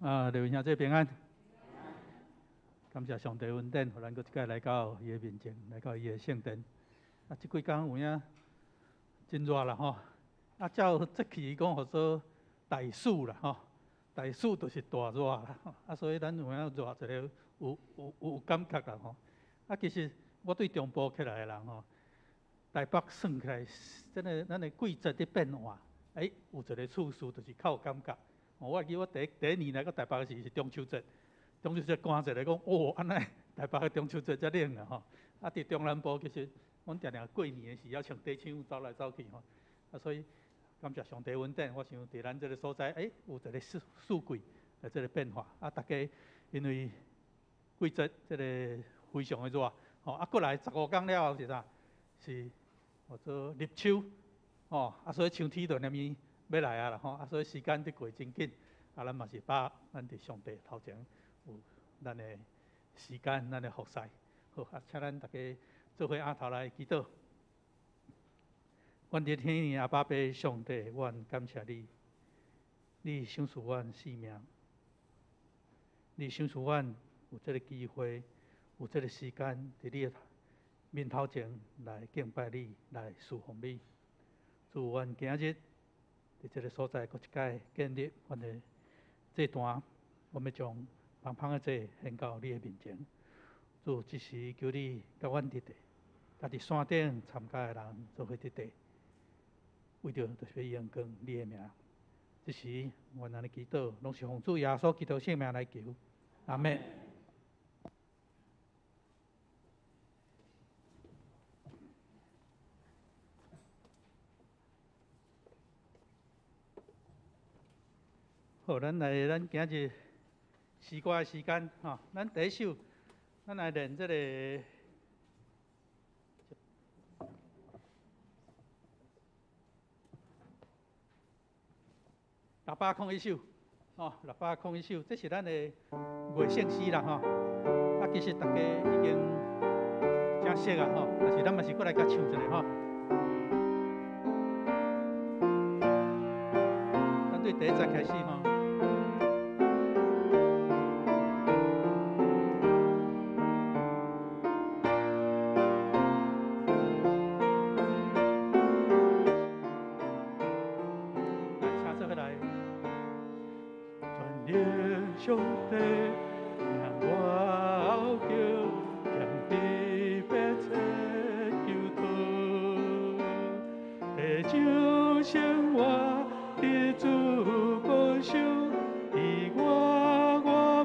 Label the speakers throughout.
Speaker 1: 各位兄弟平安，感谢上帝恩典，互咱搁一摆来到伊的面前，来到伊的圣殿。即几工有影真热啦吼。照节气讲，叫做大暑啦吼。大暑就是大热啦，所以咱有影热一个有感觉啦吼。其实我对中部起来的人吼，台北算起来，真的咱的季节的变化，有一个处事就是较有感觉。我记我第一年来到台北是中秋节，中秋节赶一个讲，安尼台北的中秋节遮冷啦吼。伫中南部其实，阮定定过年的时要穿短枪走来走去吼。所以感谢上帝恩典，我想伫咱这个所在，有一个四季的这个变化。大家因为季节这个非常的热，过来15天了后是啥？是叫做立秋，所以秋天就连咪要来啊啦吼，所以时间伫过真紧，咱嘛是把咱伫上帝头前有咱的时间，咱的服侍。好，请咱大家做伙头来祈祷。阮伫天父阿爸爸上帝，阮感谢你，你赏赐阮性命，你赏赐阮有这个机会，有这个时间伫你的面头前来敬拜你，来侍奉你。祝阮今日伫这个所在，搁一摆建立阮的这段，我们将芳芳的这献到你的面前。主，即时求你甲阮伫地，甲伫山顶参加的人做伙伫地，为着就是阳光你的名。即时阮安尼祈祷，拢是奉主耶稣基督圣名来求，阿们。好，咱今日诗歌的时间吼，咱第一首，咱来练这个601首，601首，这是咱的月圣诗啦吼。其实大家已经真熟啊吼，但是咱嘛是过来甲唱一下吼。咱对第一节开始吼。上帝让我叫，强地别切求讨，地上生活的主保守，以我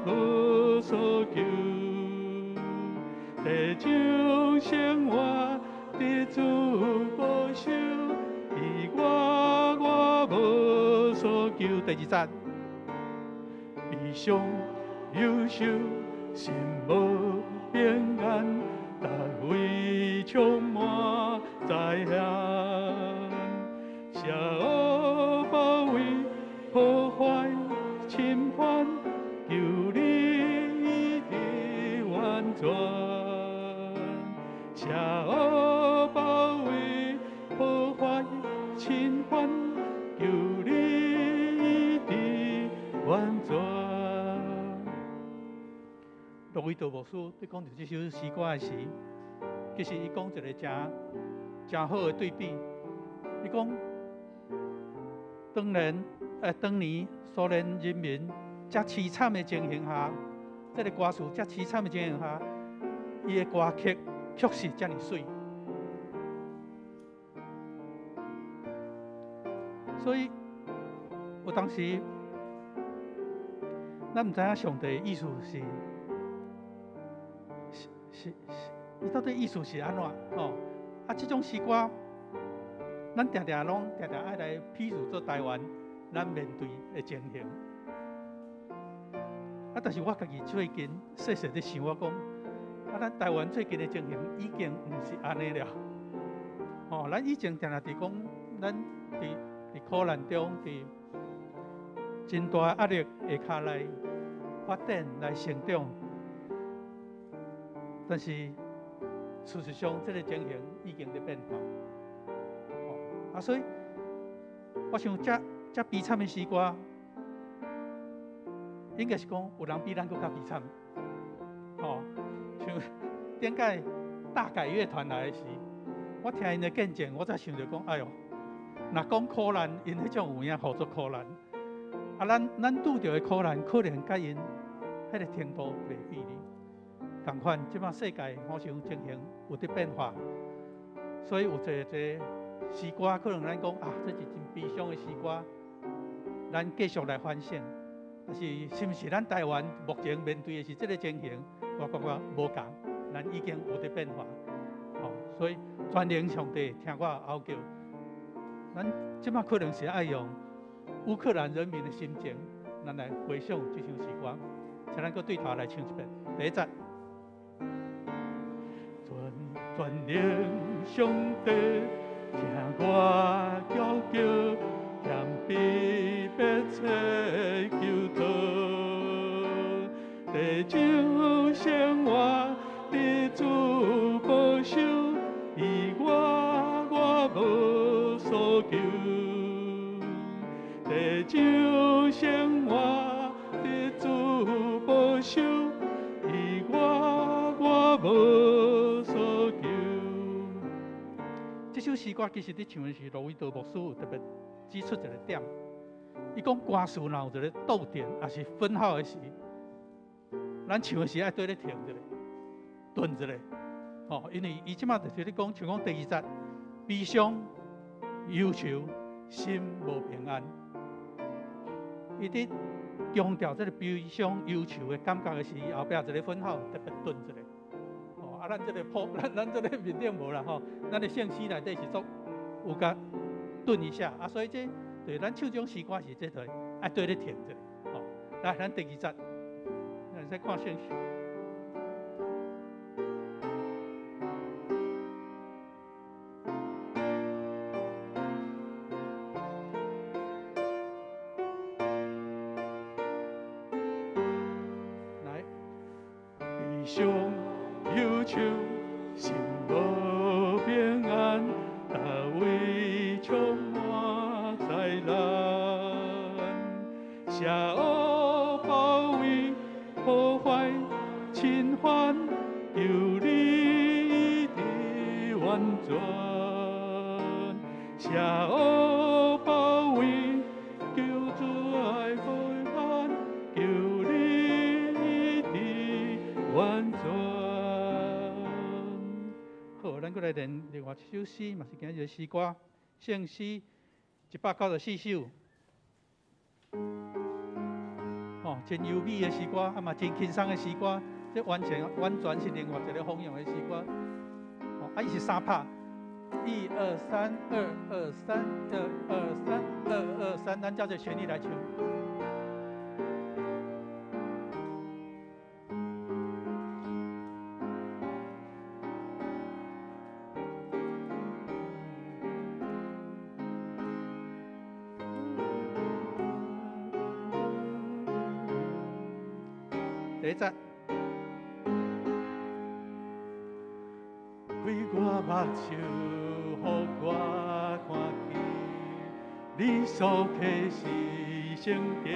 Speaker 1: 无所求。地上生活的主保守，以我无所求。第二节。悲伤忧愁，心无平安，但为充满灾难。邪恶包围、破坏、侵犯，求你的完全。邪恶包围、破坏、侵犯，求你的完全。陆伟道牧师伫讲到这首诗歌的时，其实伊讲一个真好的对比。伊讲，当年苏联人民遮凄惨的情形下，这个歌词遮凄惨的情形下，伊的歌曲确实遮尔水。所以有当时，咱唔知影上帝的意思是。伊到底意思是安怎？这种诗歌，咱常常爱来譬如做台湾咱面对的情形。但是我家己最近细细咧想，我讲，咱台湾最近的情形已经唔是安尼了。咱以前常常伫讲，咱伫苦难中，伫真大压力下来发展来成长。但是事实上，这个情形已经在变化。所以我想这悲惨的诗歌，应该是讲有人比咱更较悲惨。哦，像顶届大改乐团来的时，我听因的见证，我才想着讲，哎哟，若讲苦难，因迄种有影好做苦难，啊，咱拄着的苦难，可能甲因迄个程度袂比哩。同款，即马世界好像情形有伫变化，所以有一个诗歌，可能咱讲啊，这是真悲伤的诗歌，咱继续来反省。但是是毋是咱台湾目前面对的是这个情形？我感觉无共，咱已经有伫变化。哦，所以全能上帝听我嚎叫，咱即马可能是爱用乌克兰人民的心情，咱来回想这首诗歌。请咱搁对头来唱一遍，第一节。全能上帝，听我叫叫，向逼迫切求讨，地上生活的主保守，以我无所求，地上生活的主保守，以我无所求。这首诗歌其实你唱的是罗维多牧师有特别指出一个点，伊讲歌词若有一个逗点，也是分号的时，咱唱的时爱对咧停一下，顿一下，哦，因为伊即马就是咧讲，像讲第二节，悲伤、忧愁、心无平安，伊伫强调这个悲伤、忧愁的感觉的时，后壁一个分号特别顿一下。啊，咱这个咱这个面顶无啦吼，咱的圣诗内底是做有甲顿一下啊，所以这对咱唱种诗歌是这对爱对咧停一下，吼。来，咱第二节，咱再看圣诗。来，悲伤。忧愁，心无平安，大卫充满灾难，邪恶包围破坏侵犯，求你的婉转，邪恶包围救主爱回返，求你的婉转。好，咱过来练另外一首诗，嘛是今日诗歌，圣诗194首。哦，真优美的诗歌，啊嘛真轻松的诗歌，这完全是另外一个方向的诗歌。哦，啊伊是3拍，1 2 3 2 2 3 2 2 3 2 2 3，咱照着旋律来唱。第一节，开我目睭，予我看见，你所启示圣经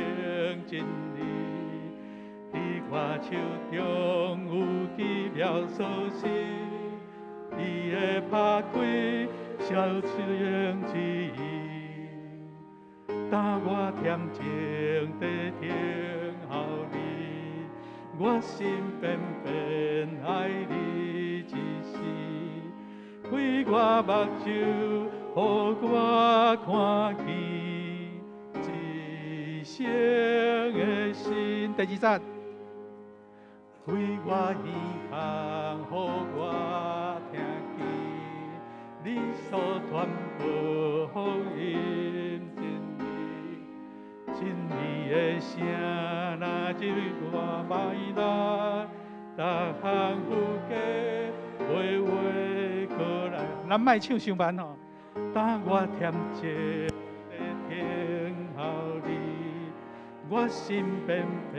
Speaker 1: 真理，伫我手中有奇妙所示，你的拍开，消除旨意，当我恬静地听候你。我心偏偏爱你一时，开我目睭，予我看见一生的心。第二节，开我耳孔，予我听见你所传播福音真理的声，若入我脉内，逐项附加，回回过来。咱莫唱伤慢吼，当我恬静地听候你，我心偏偏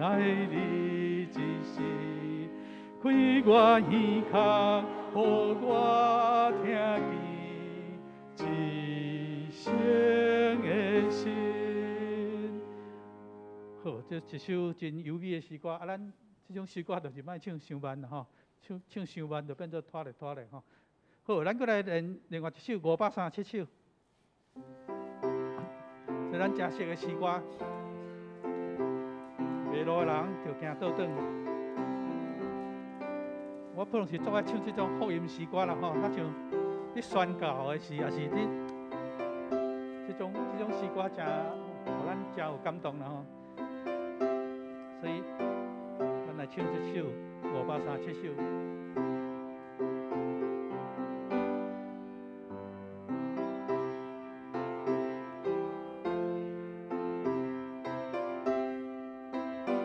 Speaker 1: 爱你一时，开我耳孔，予我听见一生的心。好，这一首真优美的诗歌，啊，咱这种诗歌就是莫唱伤慢啦吼，唱伤慢就变做拖咧吼。好，咱过来练另外一首537首，是咱正式的诗歌。迷路的人就行倒转。我普通是做爱唱这种福音诗歌啦吼，那像你宣教的时，也是你这种诗歌真，互咱真有感动啦吼。所以，咱来唱这首537首。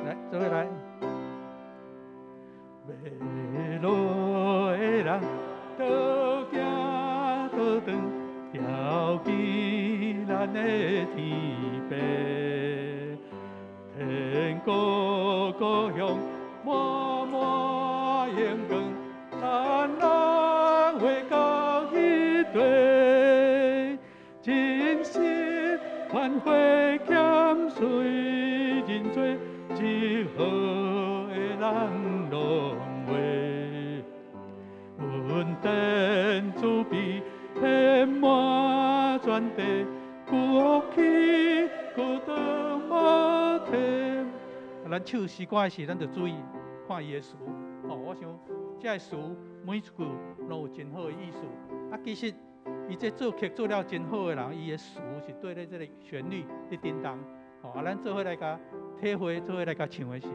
Speaker 1: 来，做伙来。迷路的人，倒行倒转，调起咱的天边。天国故乡满满阳光，咱人会到迄地，真实反悔欠随人多，只好的人拢为恩典慈悲遍满全地，古去古当无停。咱唱诗歌的时，咱就注意看伊的词。我想这个词每一句拢有真好的意思。其实伊这作曲做了真好的人，伊的词是对咧这个旋律咧叮当。咱做伙来甲体会，做伙来甲唱的时，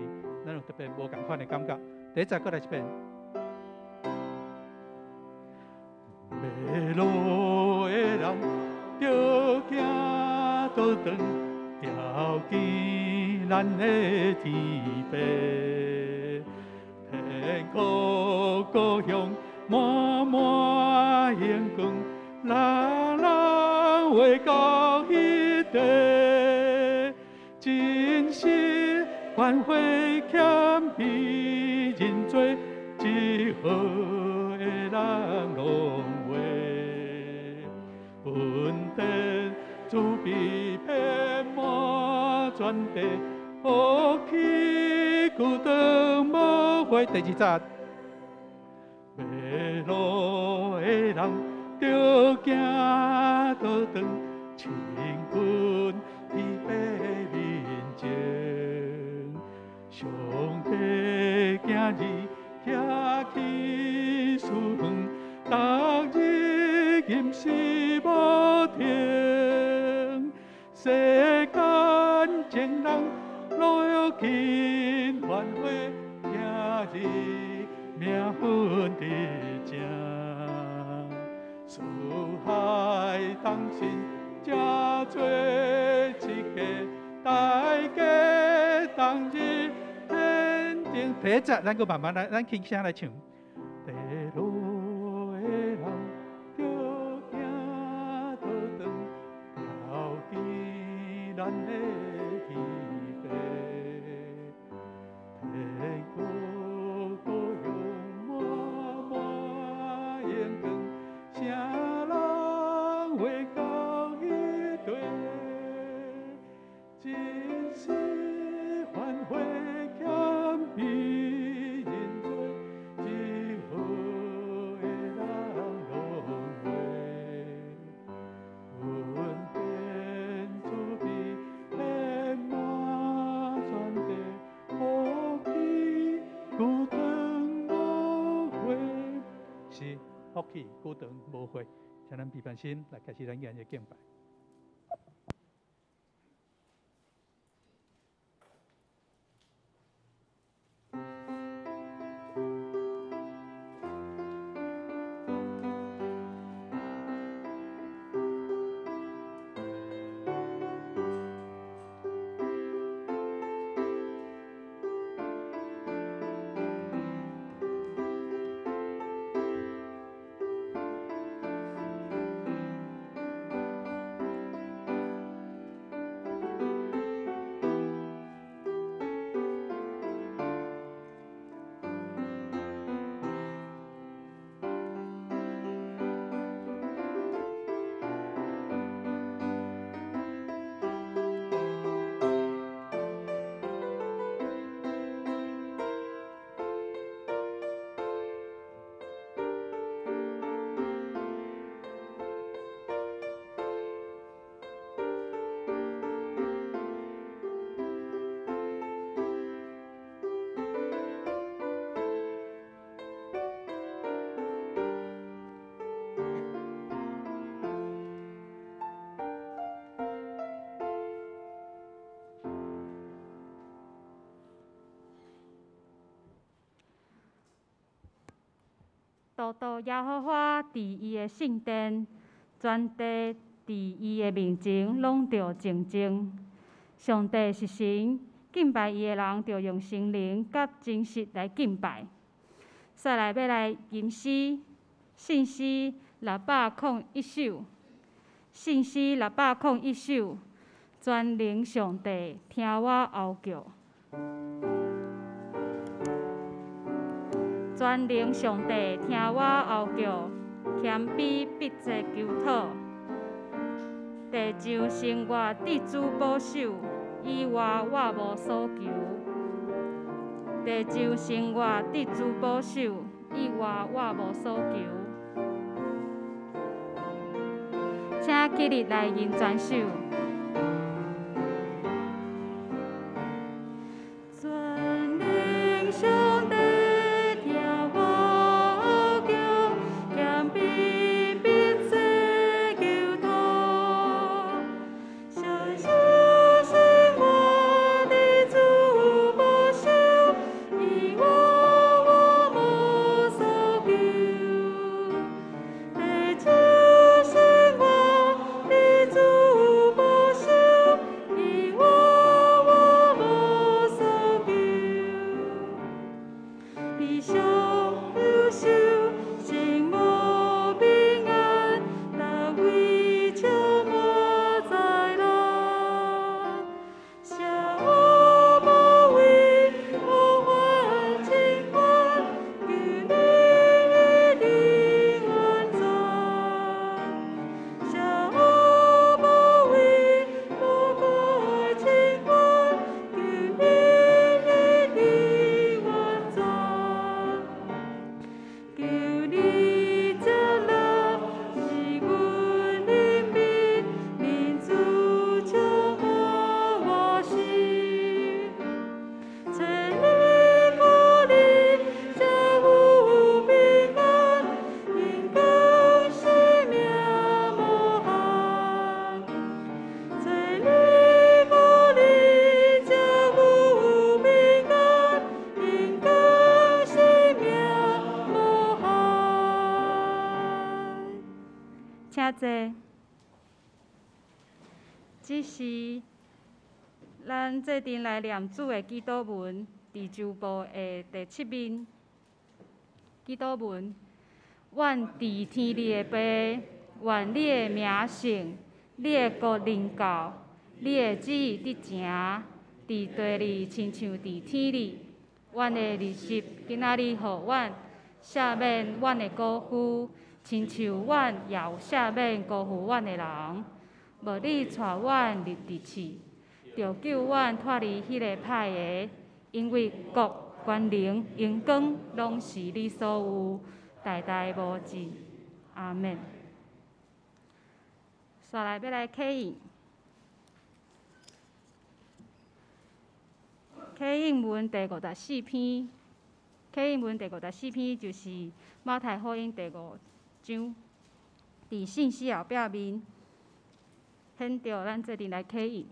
Speaker 1: 咱有特别无共款的感觉。第一再过来一遍。迷路的人，着行倒转，调起咱的天边。天国故乡满满阳光，人人会到迄地，真实反悔欠彼人多，只好的人拢为恩典慈悲遍满全地，福气孤单无悔。第二节，迷路的人着行倒转，清君疲惫面前，上帝今日遐起思远，逐日吟诗无停，世间情人路尽繁华，今日命运伫正，四海同心正做一家，大家同日天定。第一节，咱个慢慢来，咱轻声来唱。迷路的人，着行倒转，调起咱的天边。天国故乡满满阳光，啥人会到迄地？真实反悔欠彼人多，只好的人拢为恩典慈悲遍满全地，福气孤单无悔。是福气孤单无悔，请咱备办心来开始咱今日的敬拜。
Speaker 2: 独独耶和华伫伊的圣殿，全地伫伊的面前拢着静静。上帝是神，敬拜伊的人着用心灵甲真实来敬拜。再来要来吟诗，信诗601首，信诗601首，全能上帝听我呼叫。全能上帝听我呼叫，谦卑必坐求讨。地上生活得主保守，以外我无所求。地上生活得主保守，以外我无所求。请起立来吟全首。全能上帝。这是咱做阵来念主的祈祷文，伫旧部的第7面。祈祷文：阮伫天里的爸，愿你的名圣，你的国临到，你的旨意得成，伫地里亲像伫天里。阮的日食今仔日予阮，赦免阮的辜负，亲像阮也有赦免辜负阮的人。无你带阮入地狱，着救阮脱离迄个歹个，因为国、权能、荣光，拢是你所有，代代无尽。阿免。刷来要来启应，启应文第54篇，启应文第54篇就是马太福音第5章，伫信息后壁面。显着咱做阵来启应，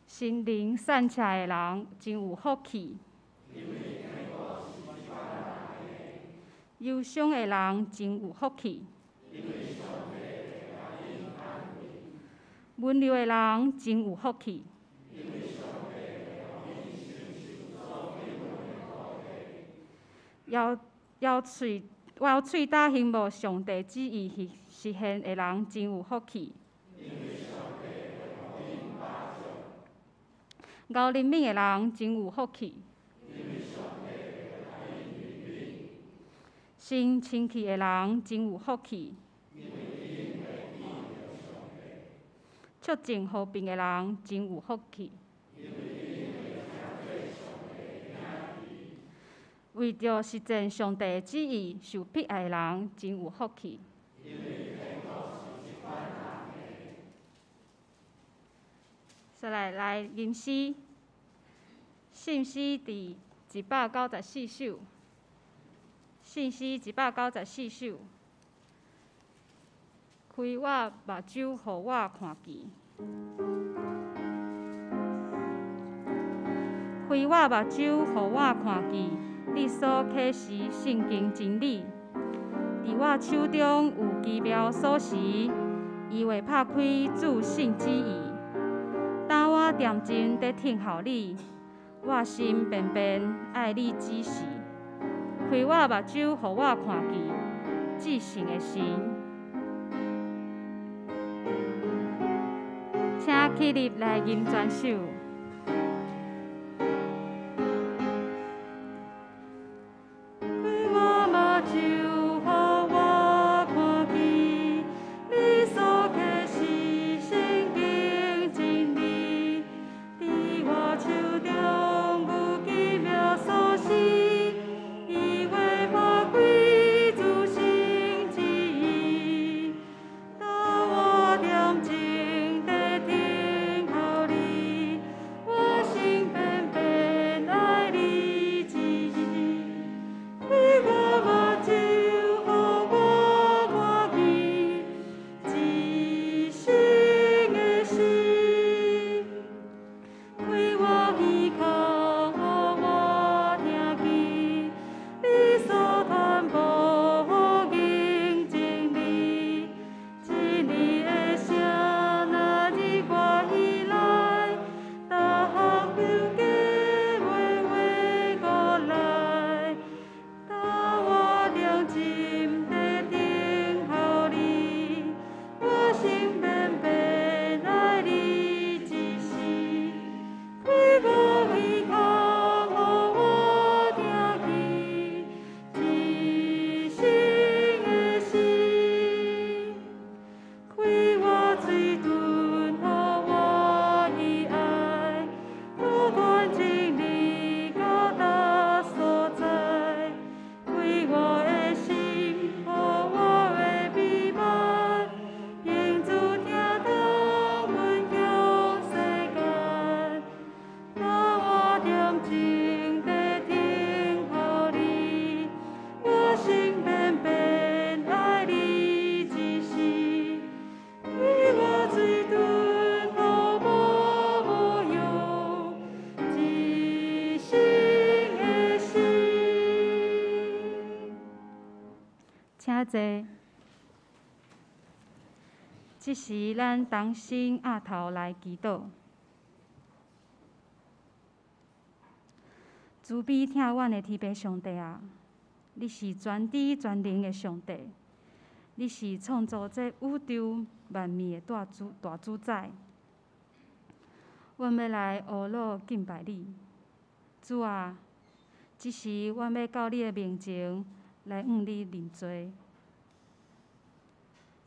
Speaker 2: 心灵善车的人真有福气，忧伤的人真有福气，温柔的人真有福气，咬喙答羡慕上帝旨意实现的人真有福气。熬灵敏的人真有福气，心清气的人真有福气，促进和平的人真有福气，为着实践上帝的旨意受迫害的人真有福气。再来吟诗，信诗第194首，信诗194首。开我目睭，互我看见；开我目睭，互我看见。你所启示圣经真理。伫我手中有奇妙锁匙，伊会拍开主圣旨意。当我恬静地听候你，我心便便爱你指示。开我目睭，互我看见至圣的神。请起立来吟全首。请坐。这时，咱同心压头来祈祷。慈悲疼阮的天父上帝啊，你是全知全能的上帝，你是创造这宇宙万物的大主宰。阮要来学乐敬拜你，主啊！这时，阮要到你的面前来向你认罪。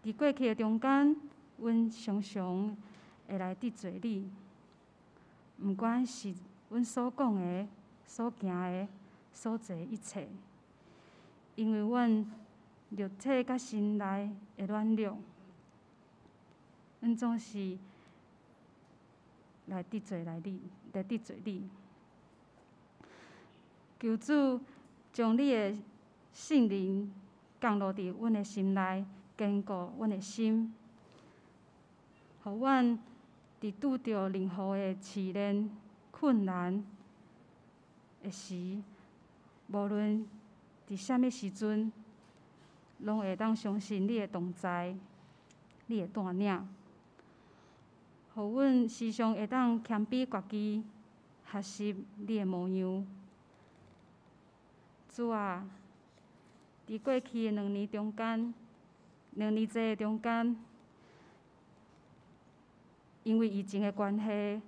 Speaker 2: 伫过去的中间，阮常常会来得罪你，毋管是阮所讲的、所行的、所做一切，因为阮肉体甲心内的软弱，阮总是来得罪你。求主将你的圣灵降落伫阮的心内，坚固阮的心，互阮伫拄着任何的试炼、困难的时，无论伫啥物时阵，拢会当相信你的同在，你的带领，互阮时常会当谦卑家己，学习你的模样。主啊，伫过去的2年中间，2年多中间，因为疫情的关系，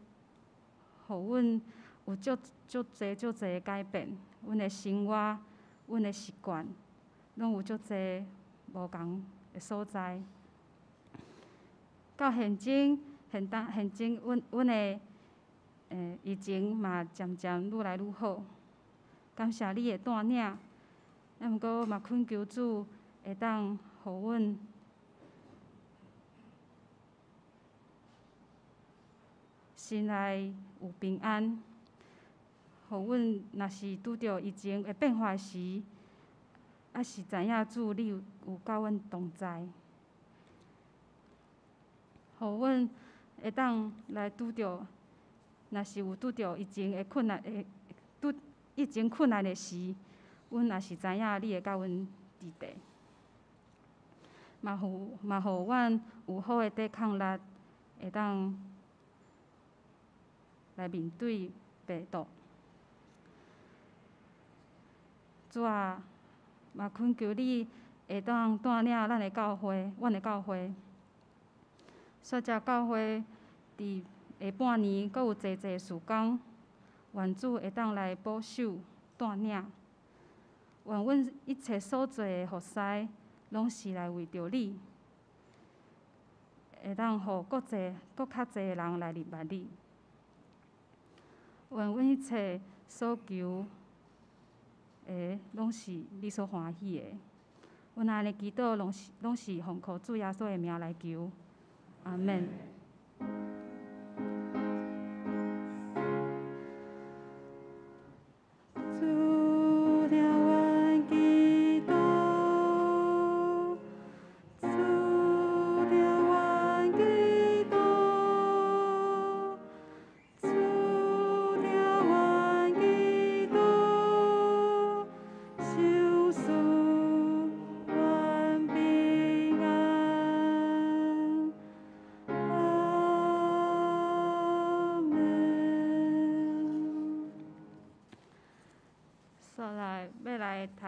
Speaker 2: 互阮有足侪的改变。阮的生活、阮的习惯，拢有足侪无共的所在。到现今，阮的疫情嘛渐渐愈来愈好。感谢你的带领，啊，毋过嘛恳求主会当互阮心内有平安，互阮若是拄着疫情的变化时，还是知影主你有甲阮同在，互阮会当来拄着，若是有拄着疫情的困难的时，阮也是知影你会甲阮伫地，嘛互阮有好诶抵抗力，会当来面对病毒。主啊，嘛恳求你会当带领咱诶教会，阮诶教会，煞只教会伫下半年，阁有济济事工，愿主会当来保守带领。愿阮一切所做诶服侍，拢是来为着你，会当互搁较济诶人来明白你。愿阮一切所求拢是你所欢喜诶。阮安尼祈祷，拢是奉靠主耶稣诶名来求，阿免。要来读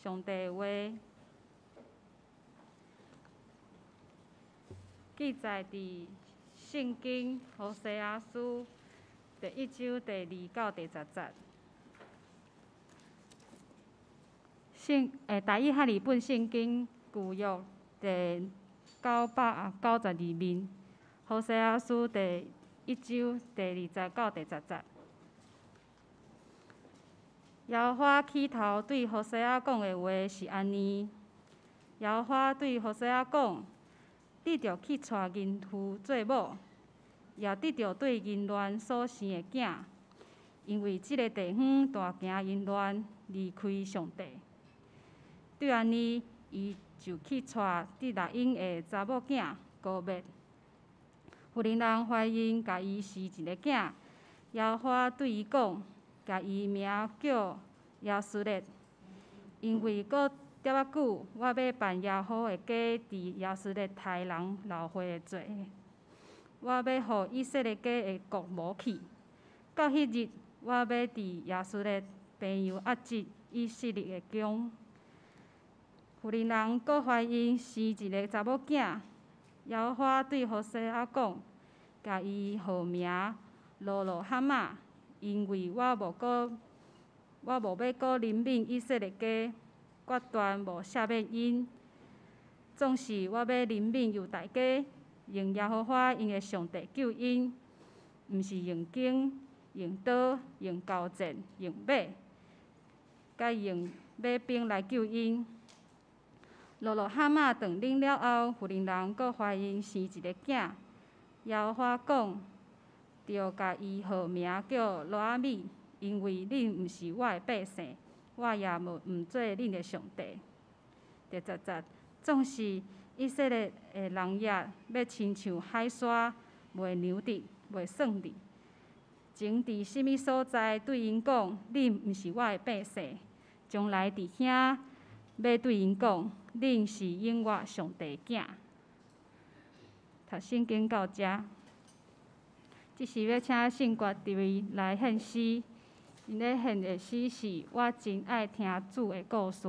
Speaker 2: 上帝话，记载伫圣经何西阿书第1章第2到第10节。台语和日本圣经旧约第992面，何西阿书第1章第20到第10节。耶和华起头对何西阿讲的话是安尼：耶和华对何西阿讲，你着去带淫妇做某，也得着对淫乱所生的囝，因为即个地方大行淫乱，离开上帝。对安尼，伊就去带16婴的查某囝高灭。妇人怀孕，甲伊生一个囝，耶和华对伊讲，甲伊名叫亚斯列，因为搁伫仔久，我要办耶和华的家伫亚斯列杀人闹血的罪。我要互以色列家的国无去。到迄日，我要伫亚斯列平阳压制以色列的弓。妇人搁怀孕生一个查某囝，耶和华对何西阿讲，甲伊号名罗罗哈玛，因为我无要搁怜悯以色列家，决断无赦免因。总是我要怜悯犹大家，用耶和华因的上帝救因，毋是用弓、用刀、用刀剑、用马，甲用马兵来救因。罗罗哈玛长领了后，妇人搁怀孕生一个囝。耶和华讲，着甲伊号名叫罗阿米，因为恁毋是我的百姓，我也毋做恁的上帝。第10节，总是以色列的人业要亲像海沙，袂牛直，袂算直。前伫什么所在对因讲，恁毋是我的百姓，将来伫遐要对因讲，恁是永远上帝囝。读圣经到这，即是要请圣国伫位来献诗，因咧献的诗是我真爱听主的故事。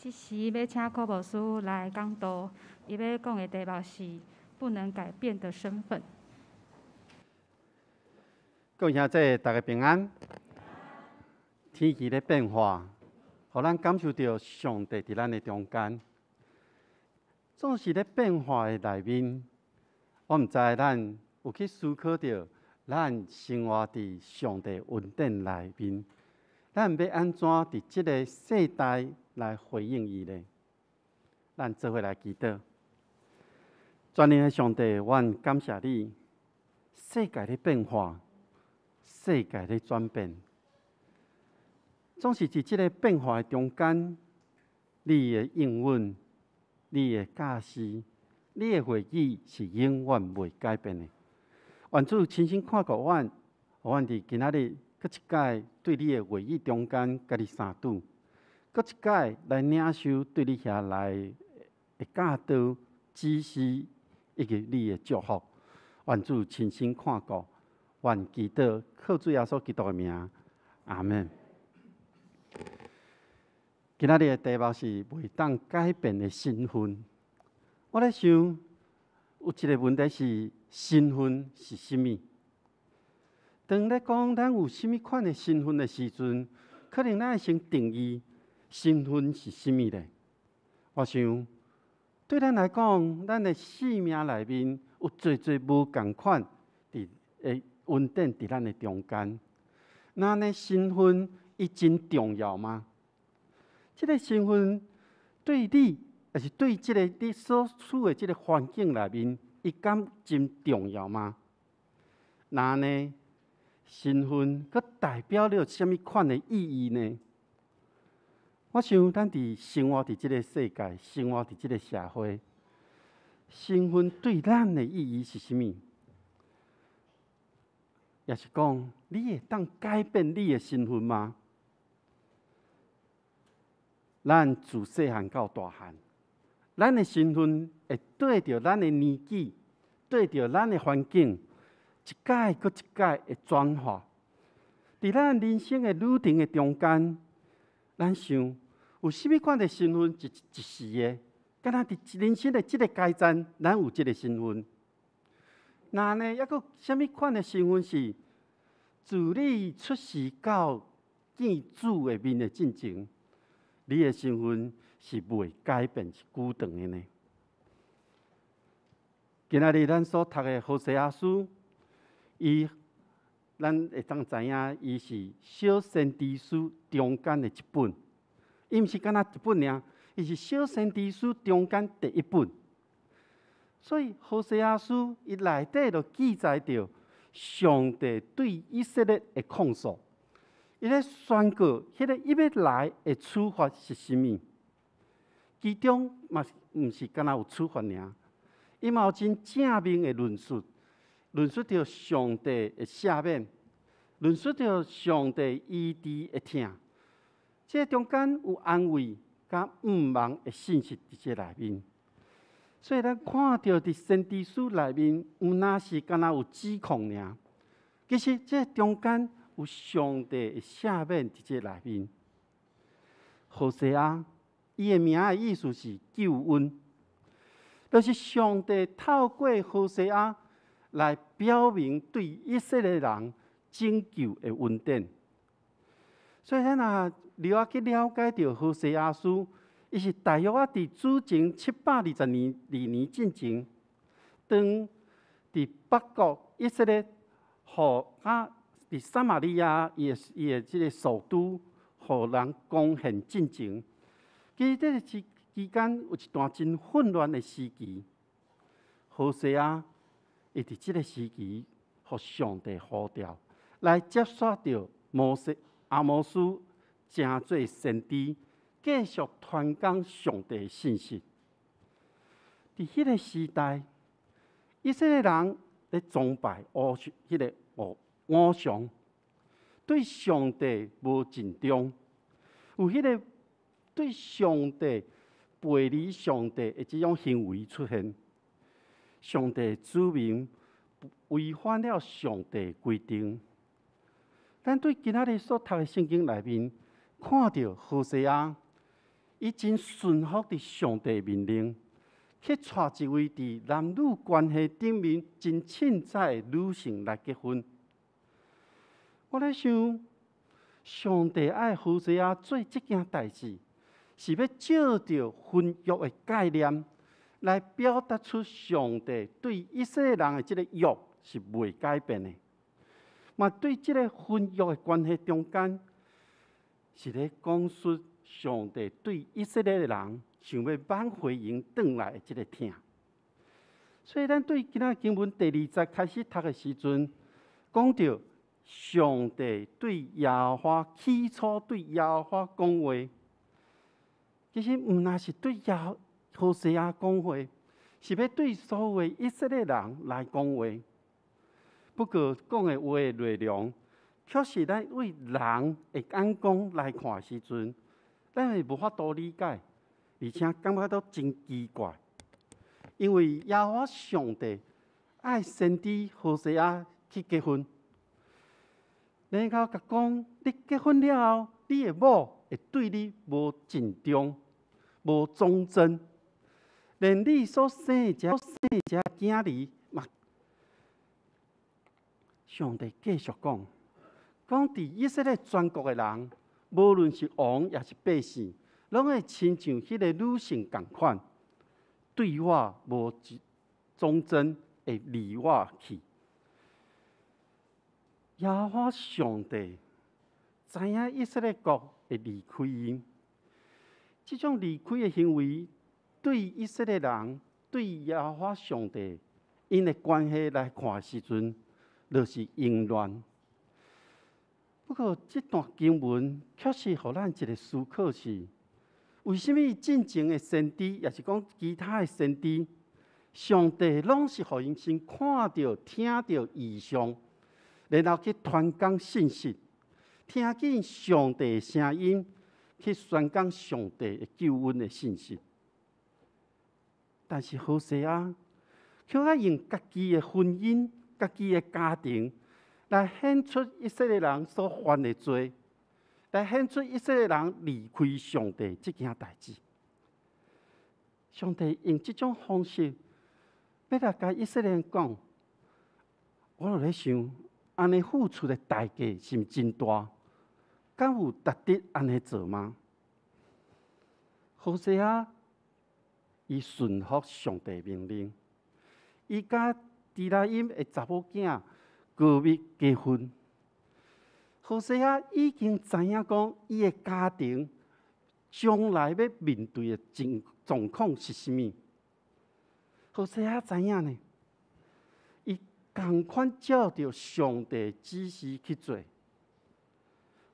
Speaker 2: 即时要请柯牧师来讲道，伊要讲的题目是不能改变的身份。
Speaker 3: 各位兄弟，大家平安。天气咧变化，互咱感受到上帝伫咱的中间。总是咧变化的内面，我毋知咱有去思考到，咱生活伫上帝恩典内面，咱要安怎伫即个世代来回应伊呢？咱做伙来祈祷。全能的上帝，阮感谢你，世界咧变化。世界咧转变，总是伫即个变化的中间，你的应允、你的教示、你的话语是永远袂改变的。愿主亲身看顾阮，互阮伫今仔日搁一摆对你的话语中间，甲你相拄，搁一摆来领受对你遐来的教导、指示以及你的祝福。愿主亲身看顾。愿祈祷，靠主耶稣基督的名，阿门。今仔日的题目是袂当改变的身份。我咧想，有一个问题是：身份是甚么？当咧讲咱有甚么款的身份的时阵，可能咱会先定义身份是甚么咧。我想，对咱来讲，咱的生命内面有侪无共款伫恩典伫咱的中间，那呢身份伊真重要吗？这个身份对你，还是对这个你所处的这个环境内面，伊敢真重要吗？那呢身份佮代表了什么款的意义呢？我想，咱伫生活伫这个世界，生活伫这个社会，身份对咱的意义是甚么？也是讲，你会当改变你的身份吗？咱自细汉到大汉，咱的身份会对着咱的年纪，对着咱的环境，一届搁一届的转化。伫咱人生的旅程的中间，咱想有甚么款的身份一时的，敢若伫人生的这个阶段，咱有这个身份。那呢，还佫什么款的身份是自你出世到见主的面的进程，你的身份是袂改变、是固定的呢？今仔日咱所读的何西阿书，咱会当知影，伊是小先知书中间的一本。伊毋是敢若一本尔，伊是小先知书中间第一本。所以何西阿书伊内底就记载着上帝对以色列的控诉，伊咧宣告迄个伊要来的处罚是甚物？其中嘛毋是敢若有处罚尔，伊嘛有真正面的论述，论述着上帝的赦免，论述着上帝医治的疼。这中间有安慰甲毋忘的信息伫这内面。所以咱看到伫先知书内面，毋那是敢若有指控尔，其实这中间有上帝的赦免伫这内面。何西阿，伊的名的意思是救恩，就是上帝透过何西阿来表明对以色列人拯救的恩典。所以咱若去了解到何西阿书。伊是大约伫主前722年进前，当伫北国以色列，伫撒玛利亚伊的这个首都，互人攻陷进前。其实这个期间有一段真混乱的时期。何西阿伊伫这个时期，互上帝呼召，来接续着阿摩斯真侪先知。继续传讲上帝的信息。伫迄个时代，以色列人咧崇拜偶像，对上帝无尽忠，有迄个对上帝背离上帝的这种行为出现。上帝子民违反了上帝的规定。咱对今仔日所读的圣经内面，看到何西阿。伊真顺服伫上帝命令，去带一位伫男女关系顶面真称赞的女性来结婚。我咧想，上帝爱何西阿做这件代志，是要照着婚约的概念来表达出上帝对以色列人的这个约是未改变的，嘛对这个婚约的关系中间，是咧讲述上帝对以色列人想要挽回因转来的这个疼。所以，咱对今仔经文第2节开始读的时阵，讲到上帝对耶和华起初对耶和华讲话，其实毋那是对何西阿讲话，是要对所有的以色列人来讲话。不过讲的话的内容，却是咱为人的眼光来看的时阵，咱会无法度理解，而且感觉到真奇怪。因为耶和华上帝爱先知何西阿去结婚，然后甲讲：你结婚了后，你的某会对你无尽忠、无忠贞，连你所生的这囝儿嘛。上帝继续讲，伫以色列全国的人，无论是王也是百姓，拢会亲像迄个女性共款，对我无忠贞，会离我去。耶和华上帝知影以色列国会离开因，这种离开的行为，对以色列人、对耶和华上帝因的关系来看的时阵，就是淫乱。不过，这段经文确实互咱一个思考是：为什么进前的先知，也是讲其他的先知，上帝拢是互因先看到、听到异象，然后去传讲信息，听见上帝的声音，去宣讲上帝的救恩的信息。但是何西阿却爱用家己的婚姻、家己的家庭，来显出以色列人所犯的罪，来显出以色列人离开上帝这件代志。上帝用这种方式，要来甲以色列人讲，我就咧想，安尼付出的代价是毋真大？敢有值得安尼做吗？何西阿伊顺服上帝命令，伊甲迪拉因的查某囝高密结婚。何西阿已经知影讲，伊的家庭将来要面对的状况是甚物。何西阿知影呢？伊同款照着上帝指示去做。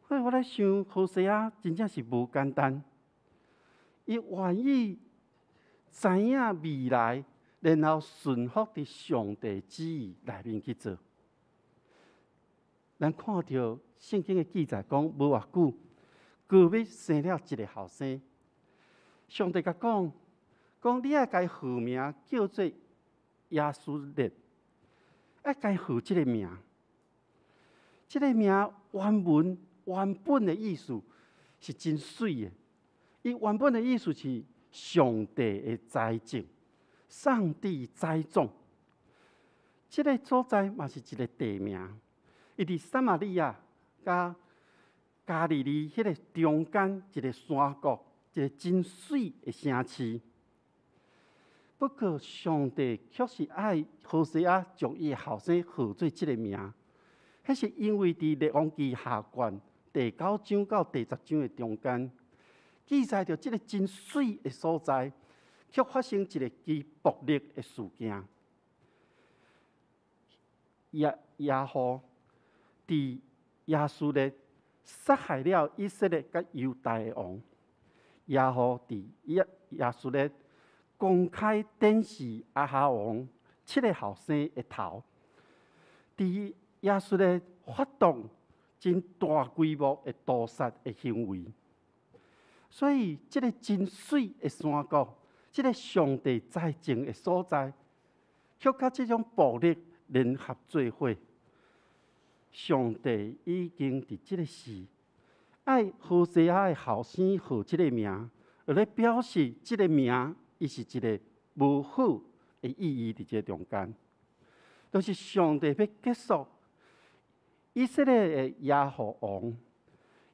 Speaker 3: 所以我咧想，何西阿真正是无简单。伊愿意知影未来，然后顺服伫上帝旨意内面去做。咱看到圣经的记载讲，无偌久，高密生了一个后生。上帝甲讲，你要该号名叫做亚苏列，要该号这个名。这个名原本的意思是真水的。伊原本的意思是上帝的栽种，上帝栽种。这个所在嘛是一个地名，伊伫撒玛利亚甲加利利迄个中间一个山谷，一个真水的城市。不过上帝却是爱何西阿将伊的后生号做这个名，迄是因为伫列王记下卷第9章到第10章的中间。记载着这个真水的所在，却发生一个极暴力的事件。亚哈伫亚述列杀害了以色列甲犹大的王。亚哈伫亚述列公开电视亚哈王7个后生的头，伫亚述列发动真大规模的屠杀的行为。所以，这个真水的山谷，这个上帝栽种的所在，却甲这种暴力联合做伙。上帝已经伫这个时，爱何西阿的后生号这个名，而咧表示即个名，伊是一个无好的意义伫这中间，就是上帝要结束以色列的耶和王，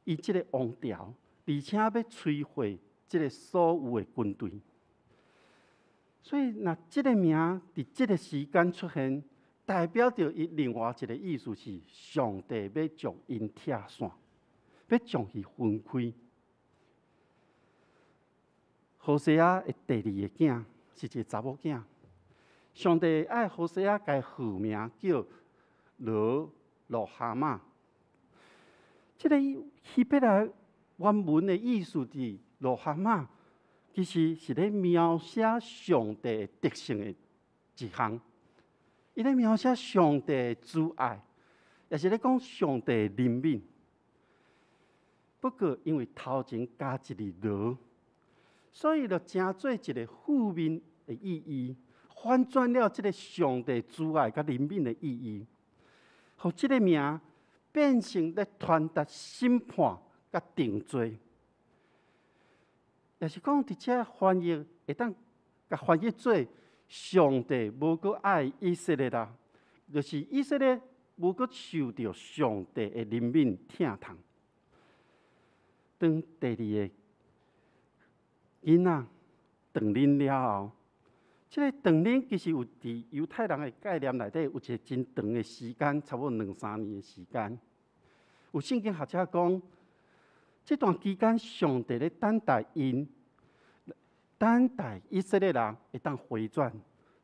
Speaker 3: 伊即个王朝，而且要摧毁即个所有的军队。所以，若即个名伫即个时间出现，代表着伊另外一个意思是，上帝要将因拆散，要将伊分开。何西阿的第二个囝是一个查某囝，上帝爱何西阿改号名叫罗哈玛。这个希伯来原文的意思是罗哈玛，其实是咧描写上帝的德性的一项。伊咧描写上帝的慈爱，也是咧讲上帝的怜悯。不过因为头前加一个罗，所以就成做一个负面的意义，反转了这个上帝慈爱甲怜悯的意义，互这个名变成咧传达审判甲定罪。也是讲，伫遮翻译会当甲翻译做上帝无搁爱以色列啦，就是以色列无搁受到上帝的怜悯疼痛。当第二个囡仔长恁了后，这个长恁其实有伫犹太人的概念内底有一个真长的时间，差不多2-3年的时间。有圣经学者讲，这段期间上帝咧等待因，等待以色列人会当回转，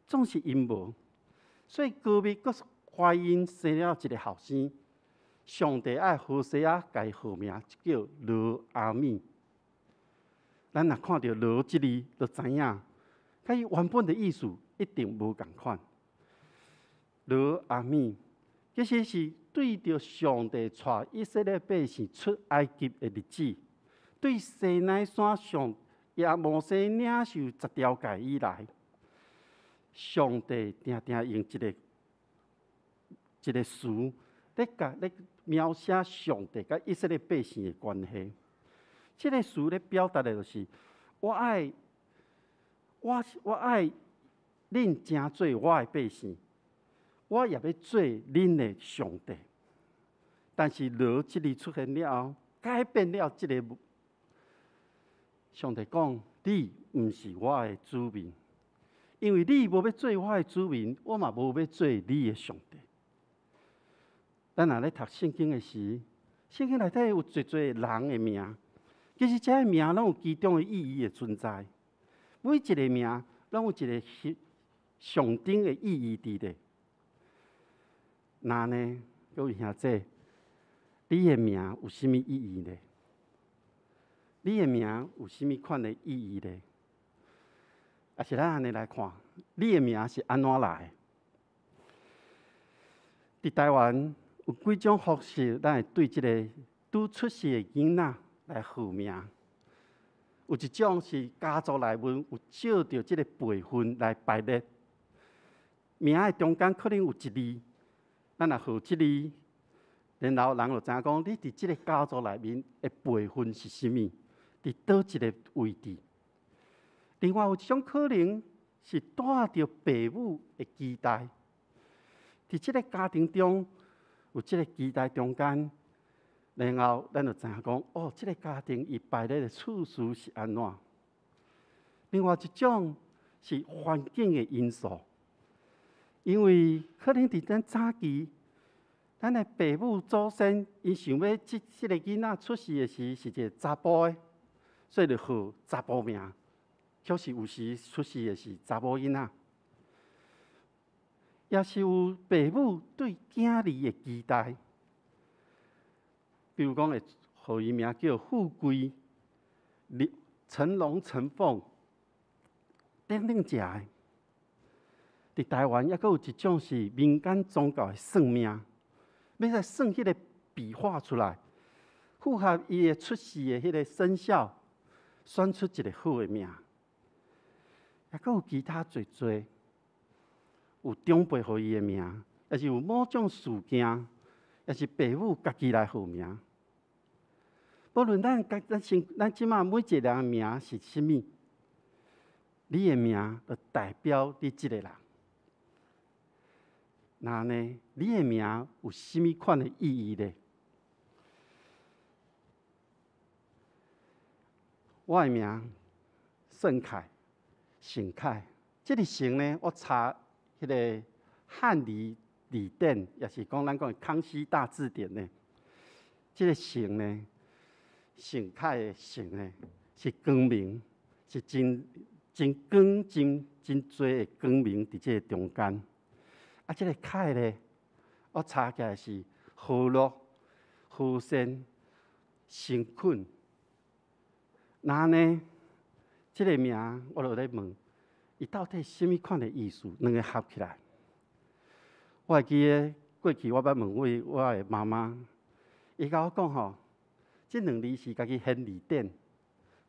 Speaker 3: 总是因无。所以高密阁怀孕生了一个后生，上帝爱何西阿改号名叫罗阿米。咱若看到罗这字，就知影，甲伊原本的意思一定无共款。罗阿米其实是对着上帝带以色列百姓出埃及的日子，对西奈山上亚摩西领受10条诫以来，上帝定定用一个词咧描写上帝甲以色列百姓的关系。这个词咧表达的就是我爱恁成做我的百姓，我也要做恁的上帝。但是罗这里出现了后，改变了这个上帝讲：你毋是我的子民，因为你无要做我的子民，我嘛无要做你的上帝。咱若咧读圣经的时，圣经内底有侪侪人的名。其实这些名拢有其中的意义的存在，每一个名拢有一个象征的意义伫咧。那呢，各位兄弟，你的名有甚物意义呢？你的名有甚物款的意义呢？也是咱安尼来看，你的名是安怎来的？伫台湾有几种方式，咱会对这个拄出世的囡仔来号名。有一种是家族内面有照着这个辈分来排列，名的中间可能有一字，咱若号这字，然后人就知影讲，你伫这个家族内面的辈分是甚物，伫倒一个位置。另外有一种可能是带着父母的期待，伫这个家庭中有这个期待中间。然后，咱就知影讲，哦，这个家庭伊排列的次序是安怎？另外一种是环境的因素，因为可能伫咱早期，咱的父母祖先因想要这个囡仔出世的时是一个查甫的，所以就号查甫名。确实有时出世的是查某囡仔，也是有父母对囝儿的期待。比如讲，会号伊名叫富贵、成龙、成凤，等等这个。伫台湾也阁有一种是民间宗教的算命，要来算迄个笔画出来，符合伊的出世的迄个生肖，选出一个好的名。也阁有其他侪，有长辈号伊的名，也是有某种事件，也是父母家己来号名。无论咱即马每一个人的名是甚物，你的名就代表你即个人。那呢，你的名有甚物款的意义呢？我的名盛凯，盛凯。这个盛呢，我查迄个汉语字典，也是讲咱讲的康熙大字典呢。这个盛呢，盛凯的盛呢，是光明，是真光、真多的光明伫这个中间。啊，这个凯呢，我查起来是和乐、和善、诚恳。那呢，这个名我就咧问，伊到底什么款的意思？两个合起来。我会记得过去我捌问我的妈妈，伊甲我讲吼，这两字是家己现字典，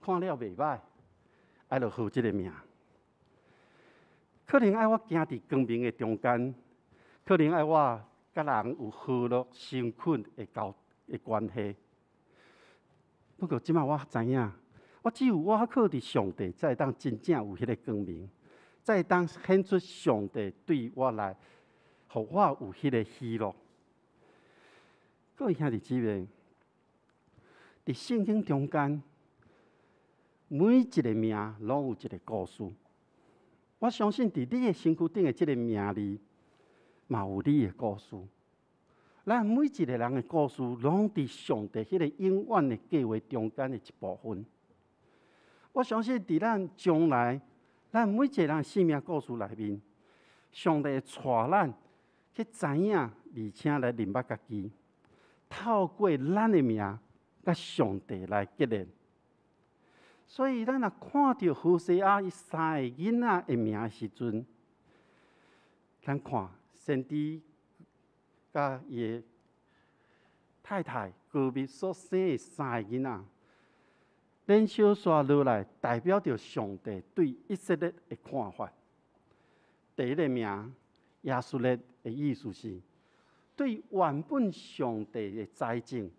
Speaker 3: 看了袂歹，爱就号这个名。可能爱我行伫光明的中间，可能爱我甲人有和乐、诚恳的关系。不过即摆我知影。我只有我靠伫上帝，才会当真正有迄个光明，才会当显出上帝对我来，互我有迄个喜乐。各位兄弟姊妹，伫圣经中间，每一个名拢有一个故事。我相信伫你的身躯顶的即个名字，嘛有你的故事。咱每一个人的故事，拢伫上帝迄个永远的计划中间的一部分。我相信，伫咱将来，咱每一个人生命故事内面，上帝会带咱去知影，而且来明白家己，透过咱的名，甲上帝来结连。所以，咱若看到何西阿伊三个囡仔的名的时阵，咱看先知甲伊的太太高密所生的三个囡仔。连小刷落来，代表着上帝对以色列的看法。第一个名耶稣列的意思是，对原本上帝的财政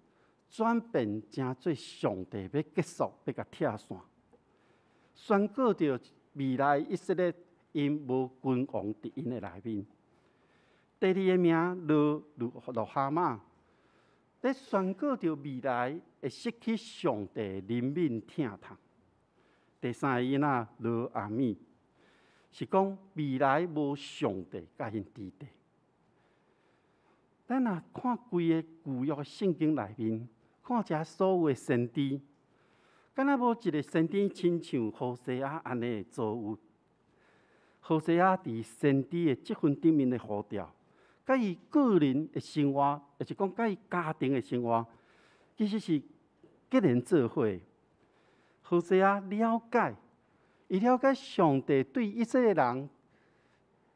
Speaker 3: 转变成做上帝要结束，要甲拆散，宣告着未来以色列因无君王伫因的内面。第二个名罗哈玛，咧宣告着未来会失去上帝怜悯疼痛。第三个囡仔罗阿米，是讲未来无上帝甲因支持。咱若看规个旧约圣经内面，看遮所有的先知，敢若无一个先知亲像何西阿安尼的作为。何西阿伫先知的积分顶面的呼召，甲伊个人的生活，也是讲甲伊家庭的生活，其实是结连做伙。何西阿了解，伊了解上帝对以色列人，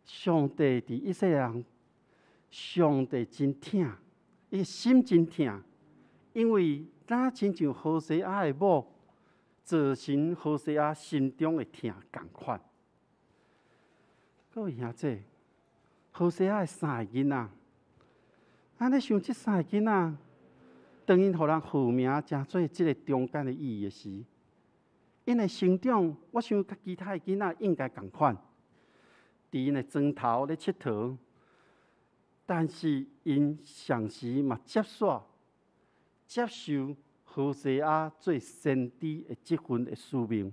Speaker 3: 上帝伫以色列人，上帝真疼，伊心真疼，因为咱亲像何西阿的某，造成何西阿心中的疼共款。各位兄弟，何西阿的三个囡仔，安尼想，这三个囡仔，当因互人号名，真做即个中间的意义的时，因的成长，我想甲其他的囡仔应该共款，伫因的庄头咧佚佗，但是因上时嘛接受何西阿做先知的这份的使命。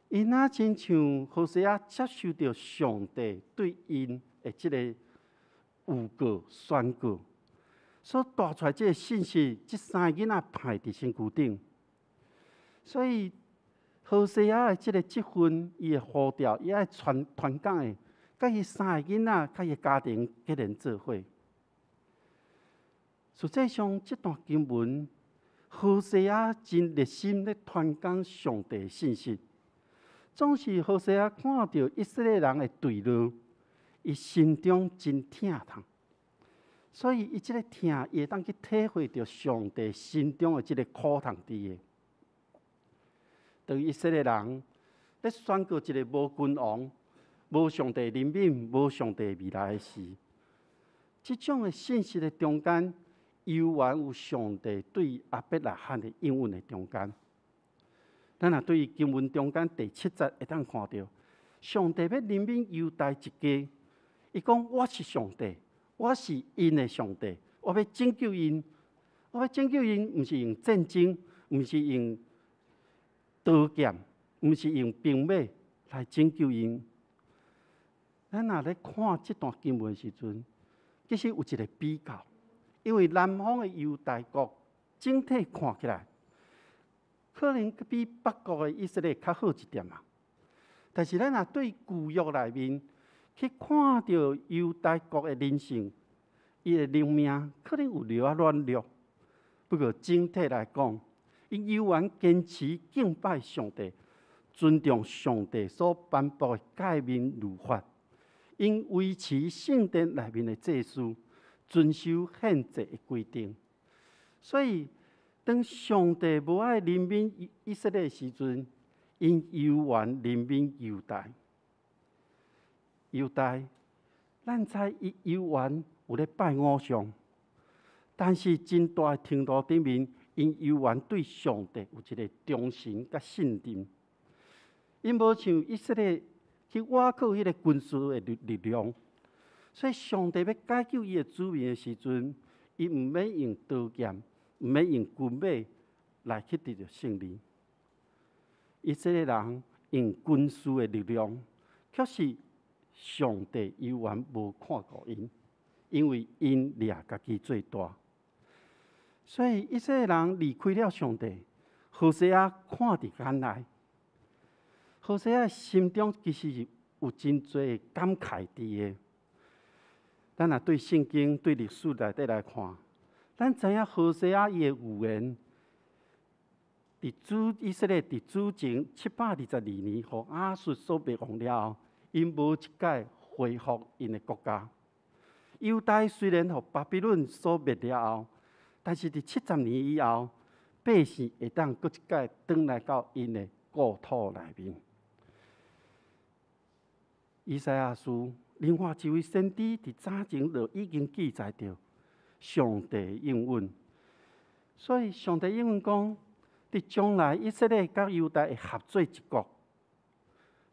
Speaker 3: 因那亲像何西阿接受到上帝对因的这个预告宣告，所带出来这个信息，这三个囡仔派伫身躯顶。所以何西阿的这个积分，伊的呼召，伊爱传讲的，甲伊三个囡仔，甲伊家庭结连做伙。实际上，这段经文，何西阿真热心咧传讲上帝的信息。总是何西阿看到以色列人的堕落，伊心中真疼痛，所以伊这个疼，伊会当去体会到上帝心中的这个苦痛伫个。当以色列人咧宣告一个无君王、无上帝怜悯、无上帝未来的时，这种的信息的中间，犹原有上帝对亚伯拉罕的应允的中间。咱若对经文中间第7节会当看到，上帝要怜悯犹大一家，伊讲我是上帝，我是因的上帝，我要拯救因。我要拯救因，毋是用战争，毋是用刀剑，毋是用兵马来拯救因。咱若咧看这段经文的时阵，其实有一个比较，因为南方的犹大国整体看起来，可能比北国的以色列较好一点啊。但是咱若对旧约内面去看到犹大国的人性，伊的灵命可能有了软弱。不过整体来讲，伊犹原坚持敬拜上帝，尊重上帝所颁布的诫命律法，因维持圣殿内面的祭祀，遵守献祭的规定。所以，当上帝无爱怜悯以色列的时阵，因犹原怜悯犹大。犹大，咱知伊犹原有咧拜偶像。但是真大的程度顶面，因犹原对上帝有一个忠心甲信任。因无像以色列去倚靠迄个军事的力量，所以上帝要解救伊的子民的时阵，伊毋免用刀剑，毋免用军马来去得到胜利。以色列人用军事的力量，却是上帝犹原无看过因，因为因掠家己最大。所以以色列人离开了上帝，何西阿看伫眼内，何西阿心中其实是有真侪感慨伫的。咱若对圣经、对历史内底来看，咱知影何西阿伊的预言，以色列伫主前722年，互亚述所灭亡了后，因无一届恢复因的国家。犹大虽然互巴比伦所灭了后，但是伫70年以后，百姓会当搁一届转来到因的故土内面。以赛亚书另外一位先知伫早前就已经记载着上帝应允，所以上帝应允讲，伫将来以色列甲犹大会合作一国。